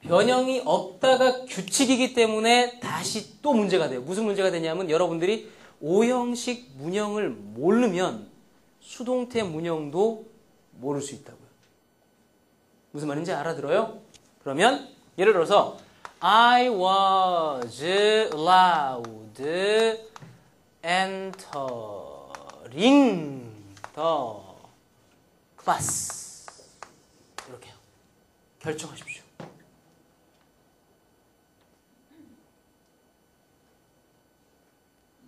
변형이 없다가 규칙이기 때문에 다시 또 문제가 돼요. 무슨 문제가 되냐면 여러분들이 5형식 문형을 모르면 수동태 문형도 모를 수 있다고요. 무슨 말인지 알아들어요? 그러면 예를 들어서 I was loud entering the class. 이렇게요. 결정하십시오.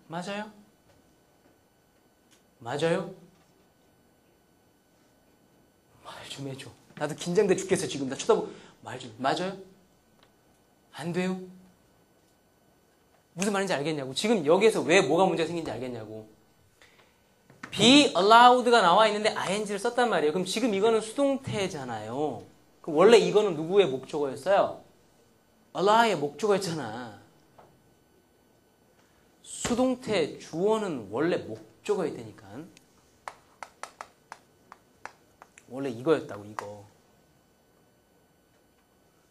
맞아요? 맞아요? 말 좀 해줘. 나도 긴장돼 죽겠어 지금. 나 쳐다보고 말 좀. 맞아요? 안 돼요? 무슨 말인지 알겠냐고. 지금 여기에서 왜 뭐가 문제가 생긴지 알겠냐고. be allowed가 나와 있는데 ing를 썼단 말이에요. 그럼 지금 이거는 수동태잖아요. 그럼 원래 이거는 누구의 목적어였어요? allow의 목적어였잖아. 수동태 주어는 원래 목적어야 되니까. 원래 이거였다고, 이거.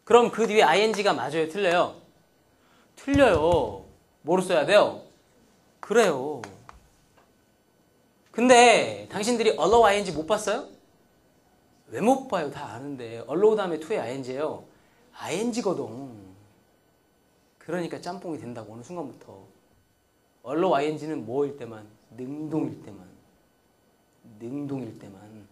그럼 그 뒤에 ing가 맞아요? 틀려요? 틀려요. 뭐로 써야 돼요? 그래요. 근데 당신들이 allow ing 못 봤어요? 왜 못 봐요? 다 아는데. allow 다음에 to의 ing예요. ing거든. 그러니까 짬뽕이 된다고, 어느 순간부터. allow ing는 뭐일 때만? 능동일 때만. 능동일 때만.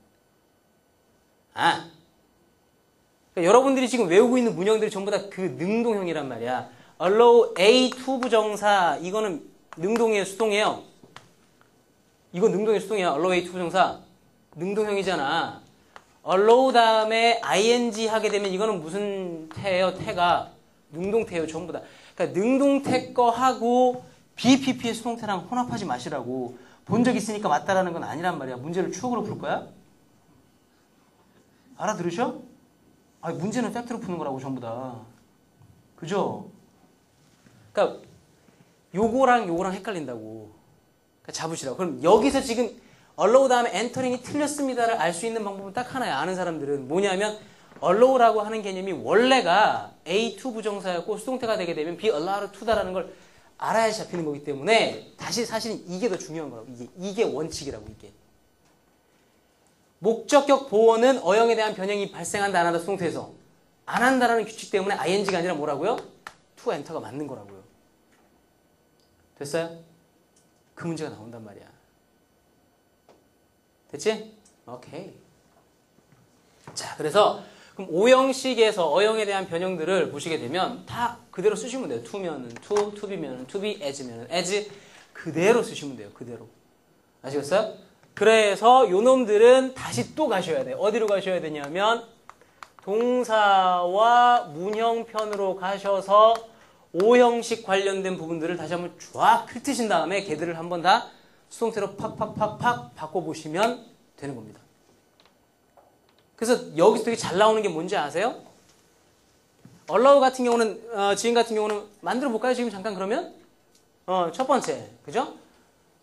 그러니까 여러분들이 지금 외우고 있는 문형들이 전부 다 그 능동형이란 말이야. allow A to 부정사. 이거는 능동이에요, 수동이에요? 이거 능동이에요, 수동이야. allow A to 부정사. 능동형이잖아. allow 다음에 ing 하게 되면 이거는 무슨 태예요? 태가 능동태예요, 전부 다. 그러니까 능동태 거 하고 BPP의 수동태랑 혼합하지 마시라고. 본 적 있으니까 맞다라는 건 아니란 말이야. 문제를 추억으로 풀 거야? 알아들으셔? 아니, 문제는 팩트로 푸는 거라고, 전부 다. 그죠? 그러니까 요거랑 요거랑 헷갈린다고. 그러니까 잡으시라고. 그럼 여기서 지금 allow 다음에 entering이 틀렸습니다를 알 수 있는 방법은 딱 하나야. 아는 사람들은 뭐냐면 allow라고 하는 개념이 원래가 A2 부정사였고 수동태가 되게 되면 be allowed to다라는 걸 알아야 잡히는 거기 때문에 다시 사실은 이게 더 중요한 거라고. 이게 원칙이라고, 이게. 목적격 보어는 어형에 대한 변형이 발생한다, 안 한다, 수동태에서. 안 한다라는 규칙 때문에 ing가 아니라 뭐라고요? to enter가 맞는 거라고요. 됐어요? 그 문제가 나온단 말이야. 됐지? 오케이. 자, 그래서 그럼 O형식에서 어형에 대한 변형들을 보시게 되면 다 그대로 쓰시면 돼요. to면은 to, to be면은 to be, as면은 as 그대로 쓰시면 돼요. 그대로. 아시겠어요? 그래서 요 놈들은 다시 또 가셔야 돼요. 어디로 가셔야 되냐면 동사와 문형편으로 가셔서 O형식 관련된 부분들을 다시 한번 쫙 훑으신 다음에 걔들을 한번 다 수동태로 팍팍팍팍 바꿔보시면 되는 겁니다. 그래서 여기서 되게 잘 나오는 게 뭔지 아세요? allow 같은 경우는 지금 같은 경우는 만들어 볼까요? 지금 잠깐 그러면 첫 번째 그죠?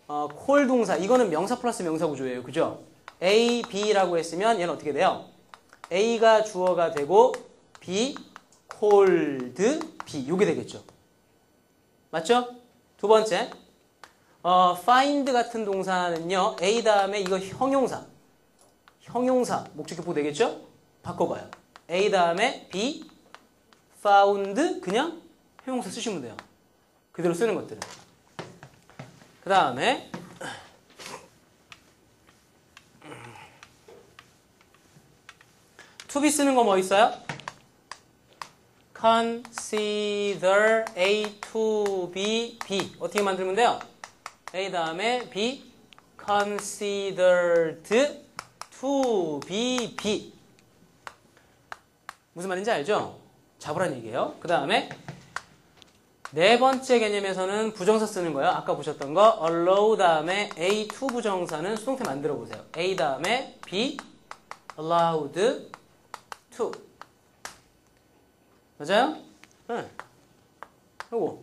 call 동사 이거는 명사 플러스 명사 구조예요. 그죠? A, B라고 했으면 얘는 어떻게 돼요? A가 주어가 되고 B, called B 요게 되겠죠. 맞죠? 두 번째 find 같은 동사는요. A 다음에 이거 형용사 목적격보 되겠죠? 바꿔봐요. A 다음에 B, found 그냥 형용사 쓰시면 돼요. 그대로 쓰는 것들은. 그 다음에 to be 쓰는 거 뭐 있어요? consider A to be B 어떻게 만들면 돼요? A 다음에 B considered to be B 무슨 말인지 알죠? 잡으란 얘기예요. 그 다음에 네 번째 개념에서는 부정사 쓰는 거예요. 아까 보셨던 거 allow 다음에 A to 부정사는 수동태 만들어 보세요. A 다음에 be allowed to 맞아요? 네. 요거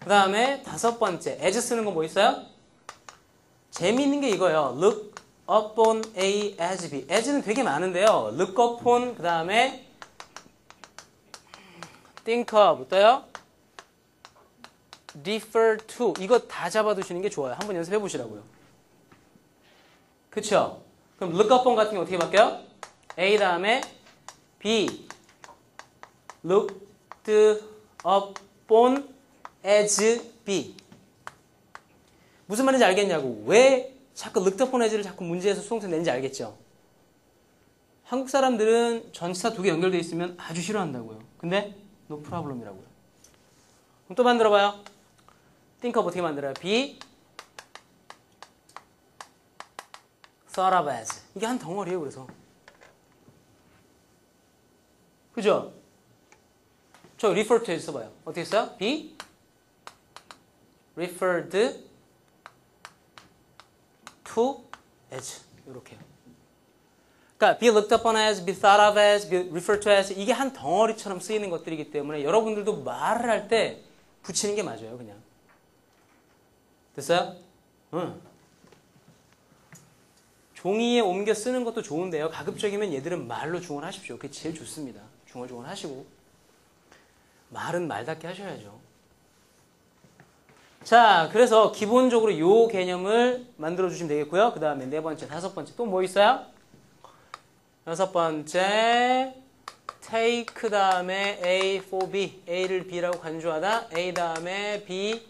그 다음에 다섯 번째 as 쓰는 거 뭐 있어요? 재미있는 게 이거예요. look upon A as B as는 되게 많은데요. look upon 그 다음에 think of 또요 refer to 이거 다 잡아두시는 게 좋아요. 한번 연습해 보시라고요. 그쵸? 그럼 look upon 같은 게 어떻게 바뀌어요? A 다음에 B looked upon as B 무슨 말인지 알겠냐고. 왜 자꾸 looked upon as를 자꾸 문제에서 수동태 내는지 알겠죠? 한국 사람들은 전치사 두 개 연결되어 있으면 아주 싫어한다고요. 근데 no problem이라고요. 그럼 또 만들어봐요. think of 어떻게 만들어요? be thought of as 이게 한 덩어리예요. 그래서 그죠? 저 refer to 써봐요. 어떻게 써요? be referred to as 이렇게요. 그러니까 be looked upon as, be thought of as, be referred to as 이게 한 덩어리처럼 쓰이는 것들이기 때문에 여러분들도 말을 할 때 붙이는 게 맞아요. 그냥. 됐어요? 응. 종이에 옮겨 쓰는 것도 좋은데요. 가급적이면 얘들은 말로 중원하십시오. 그게 제일 좋습니다. 중얼중얼 하시고 말은 말답게 하셔야죠. 자, 그래서 기본적으로 요 개념을 만들어 주시면 되겠고요. 그 다음에 네 번째, 다섯 번째 또 뭐 있어요? 여섯 번째 take 다음에 A for B A를 B라고 간주하다 A 다음에 B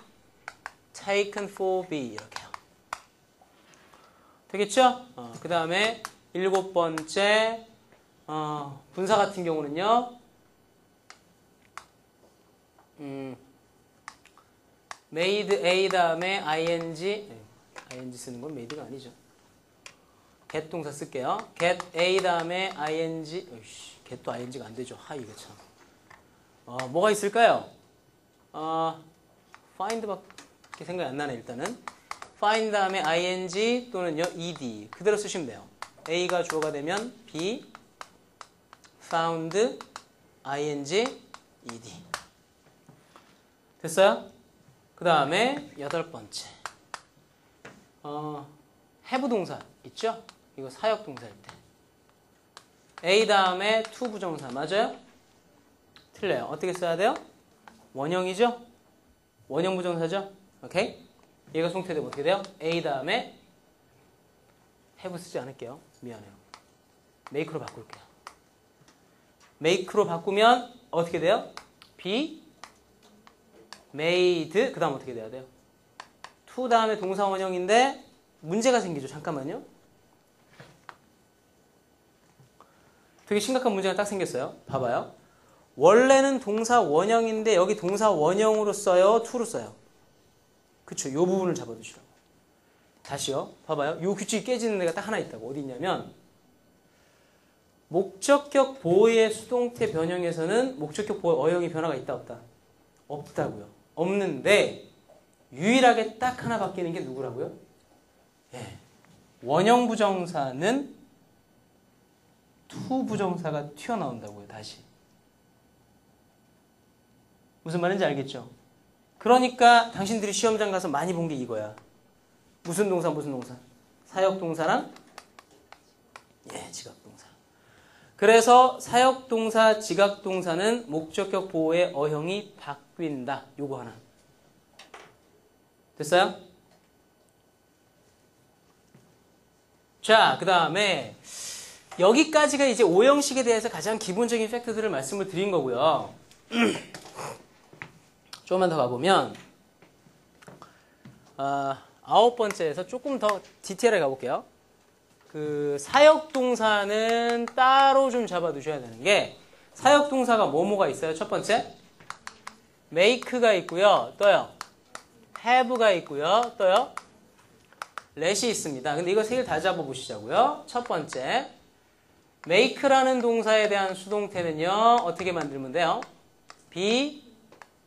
taken for B 이렇게요. 되겠죠? 그 다음에 일곱 번째 분사 같은 경우는요. made A 다음에 ing ing 쓰는 건 made가 아니죠. get 동사 쓸게요. get A 다음에 ing get도 ing가 안 되죠. 이거 참. 뭐가 있을까요? find 밖에 생각이 안 나네. 일단은 find 다음에 ing 또는요 ed 그대로 쓰시면 돼요. A가 주어가 되면 B found ing ed 됐어요? 그 다음에 여덟 번째 have 동사 있죠? 이거 사역 동사일 때 A 다음에 to 부정사 맞아요? 틀려요. 어떻게 써야 돼요? 원형이죠? 원형 부정사죠? 오케이? 얘가 송태되면 어떻게 돼요? A 다음에 have 쓰지 않을게요. 미안해요. make로 바꿀게요. make로 바꾸면 어떻게 돼요? be made 그 다음 어떻게 돼야 돼요? to 다음에 동사 원형인데 문제가 생기죠. 잠깐만요. 되게 심각한 문제가 딱 생겼어요. 봐봐요. 원래는 동사 원형인데 여기 동사 원형으로 써요? to로 써요? 그쵸. 요 부분을 잡아두시라고. 다시요. 봐봐요. 요 규칙이 깨지는 데가 딱 하나 있다고. 어디 있냐면 목적격 보호의 수동태 변형에서는 목적격 보호 어형이 변화가 있다 없다? 없다고요. 없는데 유일하게 딱 하나 바뀌는 게 누구라고요? 예. 원형 부정사는 to 부정사가 튀어나온다고요. 다시. 무슨 말인지 알겠죠? 그러니까 당신들이 시험장 가서 많이 본 게 이거야. 무슨 동사 무슨 동사? 사역동사랑 지각동사. 그래서 사역동사 지각동사는 목적격 보호의 어형이 바뀐다. 요거 하나. 됐어요? 자, 그 다음에 여기까지가 이제 오형식에 대해서 가장 기본적인 팩트들을 말씀을 드린 거고요. 조금만 더 가보면 9번째에서 조금 더 디테일하게 가볼게요. 그 사역동사는 따로 좀 잡아두셔야 되는 게 사역동사가 뭐뭐가 있어요? 첫 번째 make가 있고요. 또요 have가 있고요. 또요 let이 있습니다. 근데 이거 세 개를 다 잡아보시자고요. 첫 번째 make라는 동사에 대한 수동태는요. 어떻게 만들면 돼요? be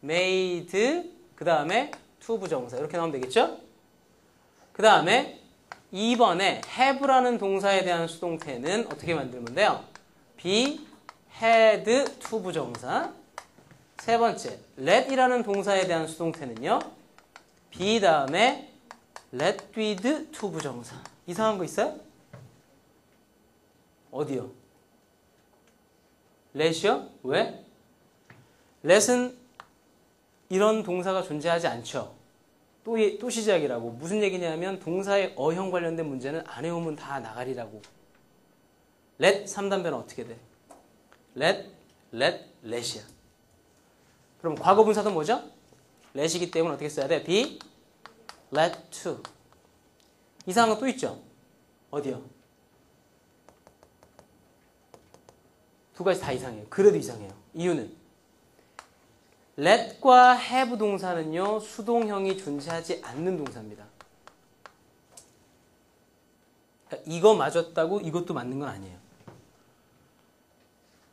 made 그 다음에 to 부정사 이렇게 나오면 되겠죠? 그 다음에 2번에 have라는 동사에 대한 수동태는 어떻게 만들면 돼요? be had to 부정사. 세 번째 let이라는 동사에 대한 수동태는요. be 다음에 let with to 부정사. 이상한 거 있어요? 어디요? let이요? 왜? let은 이런 동사가 존재하지 않죠. 또 시작이라고. 무슨 얘기냐면 동사의 어형 관련된 문제는 안 해오면 다 나가리라고. let 3단변은 어떻게 돼? let, let이야. 그럼 과거 분사도 뭐죠? let이기 때문에 어떻게 써야 돼? be, let to. 이상한 거 또 있죠? 어디요? 두 가지 다 이상해요. 그래도 이상해요. 이유는 let과 have 동사는요. 수동형이 존재하지 않는 동사입니다. 그러니까 이거 맞았다고 이것도 맞는 건 아니에요.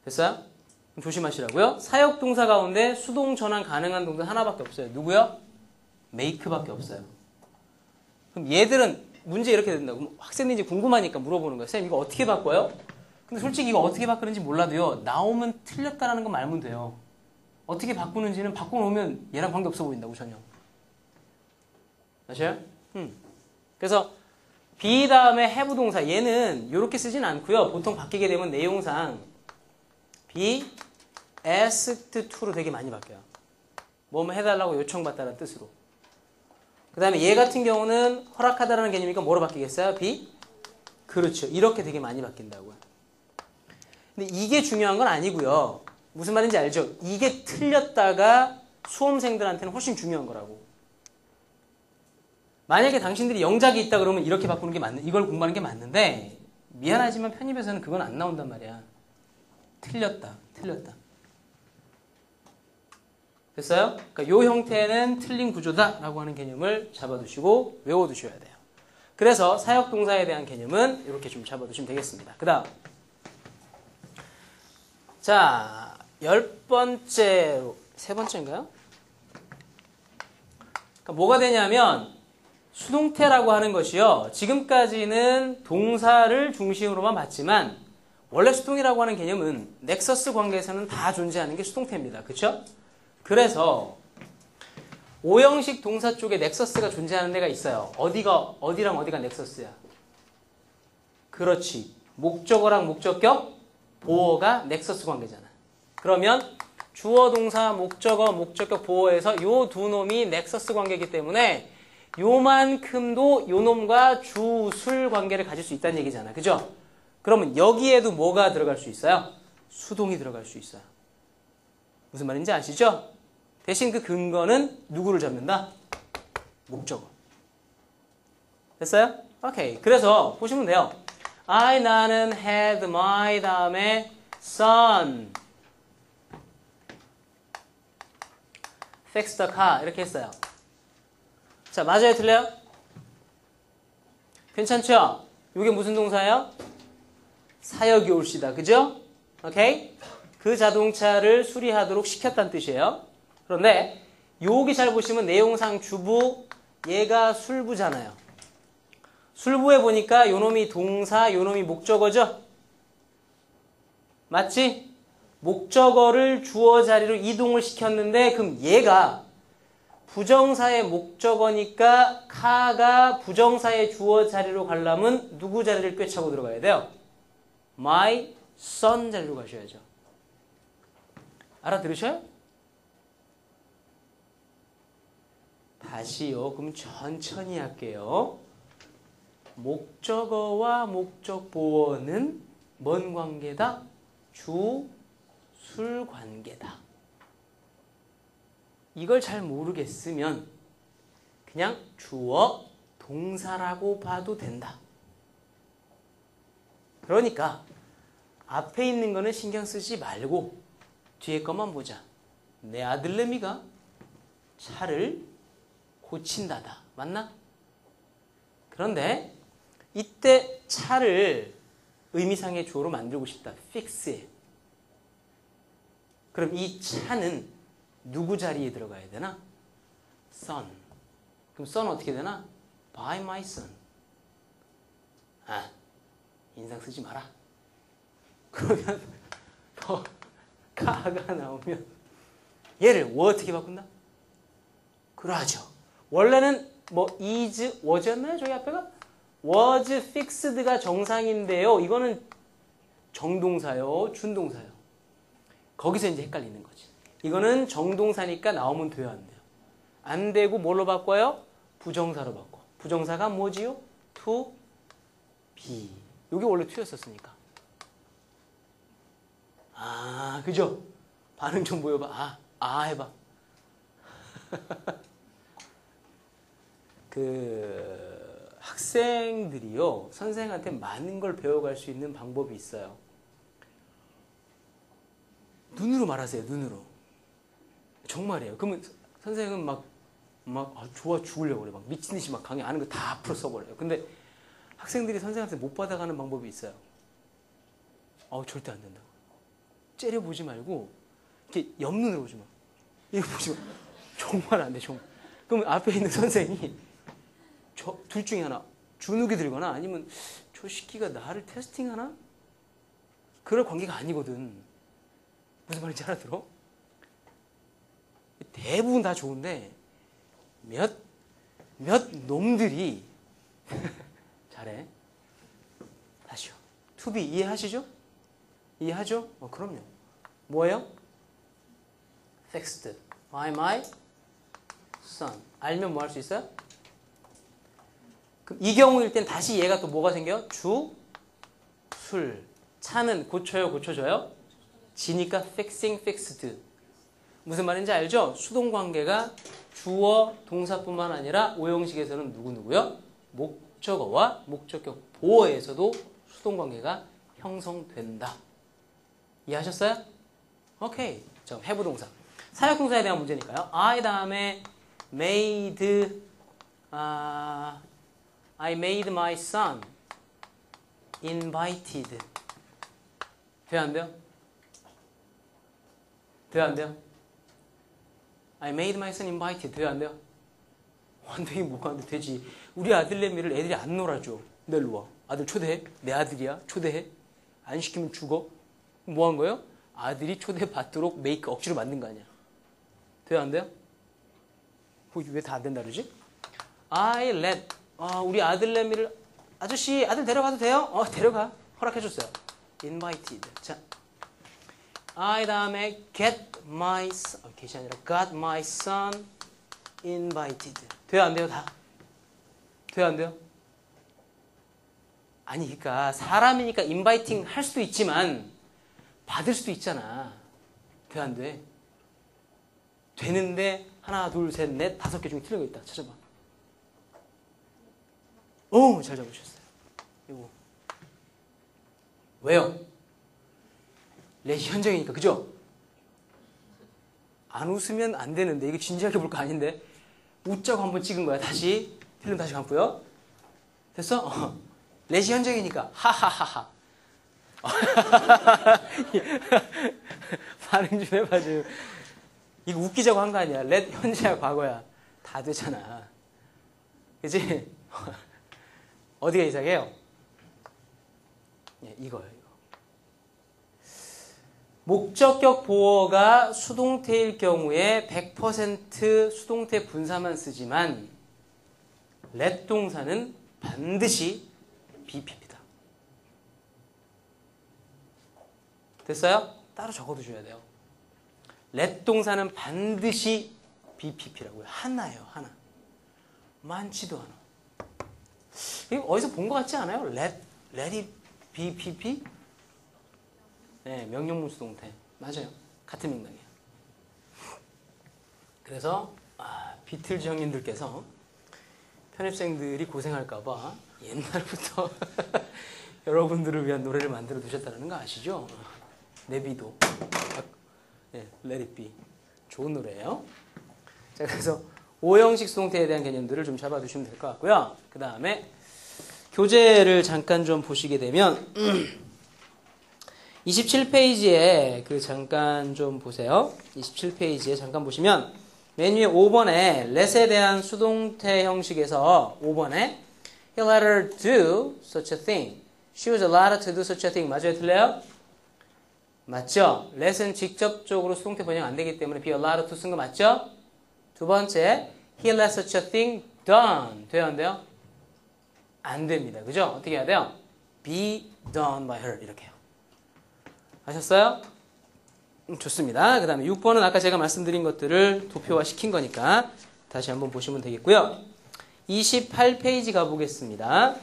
됐어요? 조심하시라고요. 사역동사 가운데 수동 전환 가능한 동사 하나밖에 없어요. 누구요? make밖에 없어요. 그럼 얘들은 문제 이렇게 된다고. 학생들이 이제 궁금하니까 물어보는 거예요. 쌤 이거 어떻게 바꿔요? 근데 솔직히 이거 어떻게 바꾸는지 몰라도요. 나오면 틀렸다라는 거 말면 돼요. 어떻게 바꾸는지는 바꿔놓으면 얘랑 관계없어 보인다고 전혀. 아셔요? 그래서 be 다음에 have 동사 얘는 이렇게 쓰진 않고요. 보통 바뀌게 되면 내용상 be asked to로 되게 많이 바뀌어요. 뭐뭐 해달라고 요청받다라는 뜻으로. 그 다음에 얘 같은 경우는 허락하다라는 개념이니까 뭐로 바뀌겠어요? be? 그렇죠. 이렇게 되게 많이 바뀐다고요. 근데 이게 중요한 건 아니고요. 무슨 말인지 알죠? 이게 틀렸다가 수험생들한테는 훨씬 중요한 거라고. 만약에 당신들이 영작이 있다 그러면 이렇게 바꾸는 게 맞는, 이걸 공부하는 게 맞는데 미안하지만 편입에서는 그건 안 나온단 말이야. 틀렸다. 됐어요? 그러니까 요 형태는 틀린 구조다라고 하는 개념을 잡아두시고 외워두셔야 돼요. 그래서 사역동사에 대한 개념은 이렇게 좀 잡아두시면 되겠습니다. 그 다음 자 10번째로, 세 번째인가요? 그러니까 뭐가 되냐면 수동태라고 하는 것이요. 지금까지는 동사를 중심으로만 봤지만 원래 수동이라고 하는 개념은 넥서스 관계에서는 다 존재하는 게 수동태입니다. 그렇죠? 그래서 오형식 동사 쪽에 넥서스가 존재하는 데가 있어요. 어디랑 어디가 넥서스야? 그렇지. 목적어랑 목적격, 보어가 넥서스 관계잖아. 그러면 주어, 동사, 목적어, 목적격, 보어에서 요 두 놈이 넥서스 관계이기 때문에 요만큼도 요 놈과 주술 관계를 가질 수 있다는 얘기잖아. 그죠? 그러면 여기에도 뭐가 들어갈 수 있어요? 수동이 들어갈 수 있어요. 무슨 말인지 아시죠? 대신 그 근거는 누구를 잡는다? 목적어. 됐어요? 오케이. 그래서 보시면 돼요. 나는 had my 다음에 son fix the car 이렇게 했어요. 자, 맞아요, 틀려요? 괜찮죠? 이게 무슨 동사예요? 사역이 올시다, 그죠? 오케이? 그 자동차를 수리하도록 시켰다는 뜻이에요. 그런데 여기 잘 보시면 내용상 주부, 얘가 술부잖아요. 술부에 보니까 요놈이 동사, 요놈이 목적어죠? 맞지? 목적어를 주어 자리로 이동을 시켰는데 그럼 얘가 부정사의 목적어니까 카가 부정사의 주어 자리로 가려면 누구 자리를 꿰차고 들어가야 돼요? My son 자리로 가셔야죠. 알아들으셔요? 다시요. 그럼 천천히 할게요. 목적어와 목적보어는 뭔 관계다? 주술 관계다. 이걸 잘 모르겠으면 그냥 주어 동사라고 봐도 된다. 그러니까 앞에 있는 거는 신경 쓰지 말고 뒤에 것만 보자. 내 아들내미가 차를 고친다다. 맞나? 그런데 이때 차를 의미상의 주어로 만들고 싶다. fix에. 그럼 이 차는 누구 자리에 들어가야 되나? son. 그럼 son 어떻게 되나? by my son. 아, 인상 쓰지 마라. 그러면 더 가가 나오면 얘를 뭐 어떻게 바꾼다? 그러하죠. 원래는 뭐 is, was였나요? 저기 앞에가? was fixed가 정상인데요. 이거는 정동사요, 준동사요. 거기서 이제 헷갈리는 거지. 이거는 정동사니까 나오면 돼요, 안 돼요? 안 되고 뭘로 바꿔요? 부정사로 바꿔. 부정사가 뭐지요? to be. 이게 원래 to였었으니까. 아, 그죠? 반응 좀 보여봐. 해봐. 학생들이요, 선생한테 많은 걸 배워갈 수 있는 방법이 있어요. 눈으로 말하세요, 눈으로. 정말이에요. 그러면 선생은 막 좋아 죽으려고 그래. 막 미친 듯이 막 강의 아는 거 다 앞으로 써버려요. 근데 학생들이 선생한테 못 받아가는 방법이 있어요. 절대 안 된다고. 째려보지 말고, 이렇게 옆눈으로 보지 마. 이거 보지 마. 정말 안 돼, 정말. 그럼 앞에 있는 선생이, 둘 중에 하나, 주눅이 들거나 아니면 저 새끼가 나를 테스팅하나? 그럴 관계가 아니거든. 무슨 말인지 알아들어? 대부분 다 좋은데, 몇 놈들이, 잘해. 다시요. to be 이해하시죠? 이해하죠? 그럼요. 뭐예요? fixed by my son. 알면 뭐 할 수 있어요? 그럼 이 경우일 땐 다시 얘가 또 뭐가 생겨요? 주, 술. 차는 고쳐요, 고쳐져요? 지니까 fixing, fixed. 무슨 말인지 알죠? 수동관계가 주어, 동사뿐만 아니라 오형식에서는 누구누구요? 목적어와 목적격 보어에서도 수동관계가 형성된다. 이해하셨어요? 오케이. 자, 해부동사. 사역동사에 대한 문제니까요. I 다음에 made, I made my son invited. 돼요, 안 돼요? 돼요, 안 돼요? I made my son invited. 돼요, 안 돼요? 완전히 뭐가 안 돼? 되지. 우리 아들내미를 애들이 안 놀아줘. 내 일로 와. 아들 초대해? 내 아들이야? 초대해? 안 시키면 죽어? 뭐 한 거예요? 아들이 초대받도록 메이크 억지로 만든 거 아니야. 돼요, 안 돼요? 왜 다 안 된다 그러지? I let, 우리 아들내미를, 아저씨, 아들 데려가도 돼요? 데려가. 허락해줬어요. invited. 자, I 다음에 get my son, get이 아니라 got my son invited. 돼요, 안 돼요? 다? 돼요, 안 돼요? 아니, 그러니까 사람이니까 인바이팅 할 수도 있지만 받을 수도 있잖아. 돼, 안 돼? 되는데 하나, 둘, 셋, 넷, 5개 중에 틀린 거 있다. 찾아봐. 잘 잡으셨어요. 이거. 왜요? let이 현정이니까. 그죠? 안 웃으면 안 되는데. 이거 진지하게 볼 거 아닌데. 웃자고 한번 찍은 거야. 다시. 필름 다시 감고요. 됐어? let이 현정이니까. 하하하하. 반응 좀 해봐, 좀. 이거 웃기자고 한 거 아니야. let 현재야, 과거야. 다 되잖아. 그치? 어디가 이상해요? 예, 이거예요, 이거. 목적격 보어가 수동태일 경우에 100% 수동태 분사만 쓰지만 let 동사는 반드시 BP입니다. 됐어요? 따로 적어두셔야 돼요. let 동사는 반드시 BPP라고요. 하나예요, 하나. 많지도 않아. 이거 어디서 본 것 같지 않아요? let it BPP? 네, 명령문 수동태. 맞아요. 같은 맥락이에요. 그래서 비틀즈 형님들께서 편입생들이 고생할까봐 옛날부터 여러분들을 위한 노래를 만들어 두셨다는 거 아시죠? 내비도. 네, Let it be. 좋은 노래예요. 자, 그래서 오형식 수동태에 대한 개념들을 좀 잡아두시면 될 것 같고요. 그 다음에 교재를 잠깐 좀 보시게 되면 27페이지에 잠깐 좀 보세요. 27페이지에 잠깐 보시면 맨 위에 5번에 let에 대한 수동태 형식에서 5번에 He let her do such a thing. She was allowed to do such a thing. 맞아요? 틀려요? 맞죠? let은 직접적으로 수동태 번역 안 되기 때문에 be allowed to 쓴 거 맞죠? 두 번째, he let such a thing done. 돼요, 안 돼요? 안 됩니다. 그죠? 어떻게 해야 돼요? be done by her. 이렇게요. 아셨어요? 좋습니다. 그 다음에 6번은 아까 제가 말씀드린 것들을 도표화 시킨 거니까 다시 한번 보시면 되겠고요. 28페이지 가보겠습니다.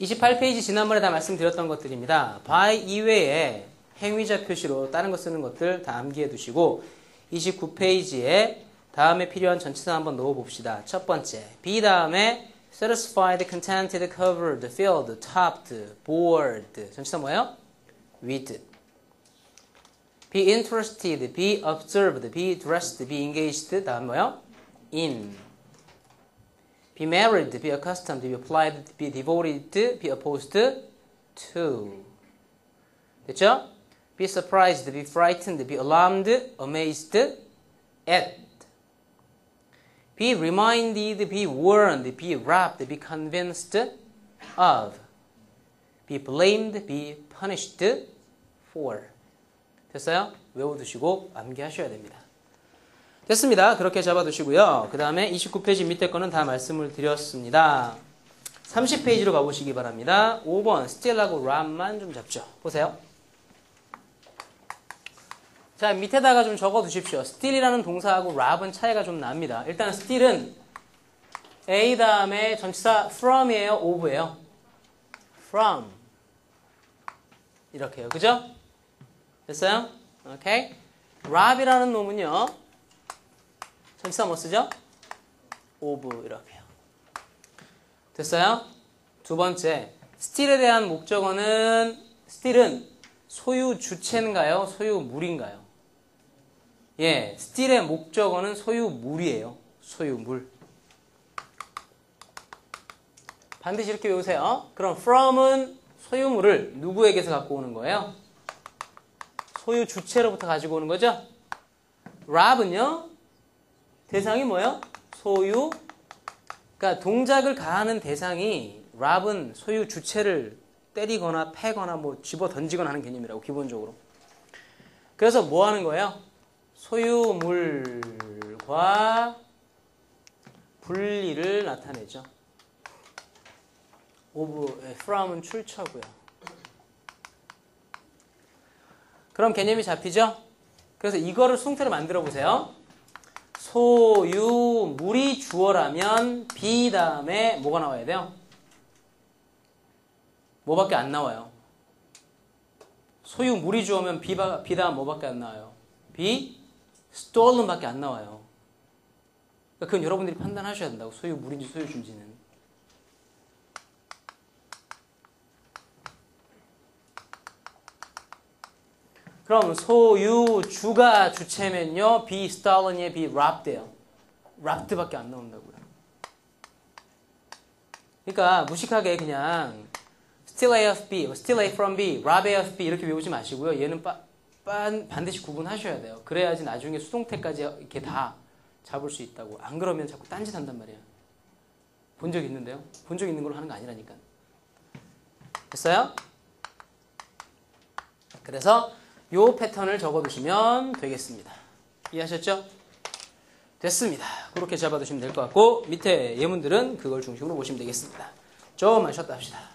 28페이지 지난번에 다 말씀드렸던 것들입니다. by 이외에 행위자 표시로 다른 거 쓰는 것들 다 암기해 두시고 29페이지에 다음에 필요한 전치사 한번 넣어봅시다. 첫 번째, be 다음에 satisfied, contented, covered, filled, topped, bored. 전치사 뭐예요? with. be interested, be observed, be dressed, be engaged. 다음 뭐예요? in. be married, be accustomed, be applied, be devoted, be opposed to. 됐죠? be surprised, be frightened, be alarmed, amazed at. be reminded, be warned, be wrapped, be convinced of. be blamed, be punished for. 됐어요? 외워두시고 암기하셔야 됩니다. 됐습니다. 그렇게 잡아두시고요. 그 다음에 29페이지 밑에 거는 다 말씀을 드렸습니다. 30페이지로 가보시기 바랍니다. 5번 still하고 rap만 좀 잡죠. 보세요. 자, 밑에다가 좀 적어두십시오. still이라는 동사하고 rap은 차이가 좀 납니다. 일단 still은 A 다음에 전치사 from이에요? of예요? from. 이렇게요. 그죠? 됐어요? 오케이. rap이라는 놈은요. 전치사 뭐 쓰죠? of 이렇게요. 됐어요? 두 번째, still에 대한 목적어는 still은 소유 주체인가요? 소유물인가요? 예, still의 목적어는 소유물이에요. 소유물. 반드시 이렇게 외우세요. 그럼 from은 소유물을 누구에게서 갖고 오는 거예요? 소유 주체로부터 가지고 오는 거죠? rap은요? 대상이 뭐예요? 소유. 그러니까 동작을 가하는 대상이 rap은 소유 주체를 때리거나 패거나 뭐 집어 던지거나 하는 개념이라고 기본적으로. 그래서 뭐 하는 거예요? 소유물과 분리를 나타내죠. from은 출처고요. 그럼 개념이 잡히죠? 그래서 이거를 수동태로 만들어 보세요. 소유물이 주어라면 be 다음에 뭐가 나와야 돼요? 뭐밖에 안 나와요? 소유물이 주어면 be 다음 뭐밖에 안 나와요? be stolen 밖에 안 나와요. 그건 여러분들이 판단하셔야 된다고. 소유물인지 소유주인지는. 그럼 소유주가 주체면요. be stolen에 be robbed예요. robbed밖에 안 나온다고요. 그러니까 무식하게 그냥 steal A of B, steal A from B, rob A of B 이렇게 외우지 마시고요. 얘는 반드시 구분하셔야 돼요. 그래야지 나중에 수동태까지 이렇게 다 잡을 수 있다고. 안 그러면 자꾸 딴짓 한단 말이에요. 본 적 있는데요. 본 적 있는 걸로 하는 거 아니라니까. 됐어요? 그래서 요 패턴을 적어두시면 되겠습니다. 이해하셨죠? 됐습니다. 그렇게 잡아두시면 될 것 같고 밑에 예문들은 그걸 중심으로 보시면 되겠습니다. 조금만 쉬었다 합시다.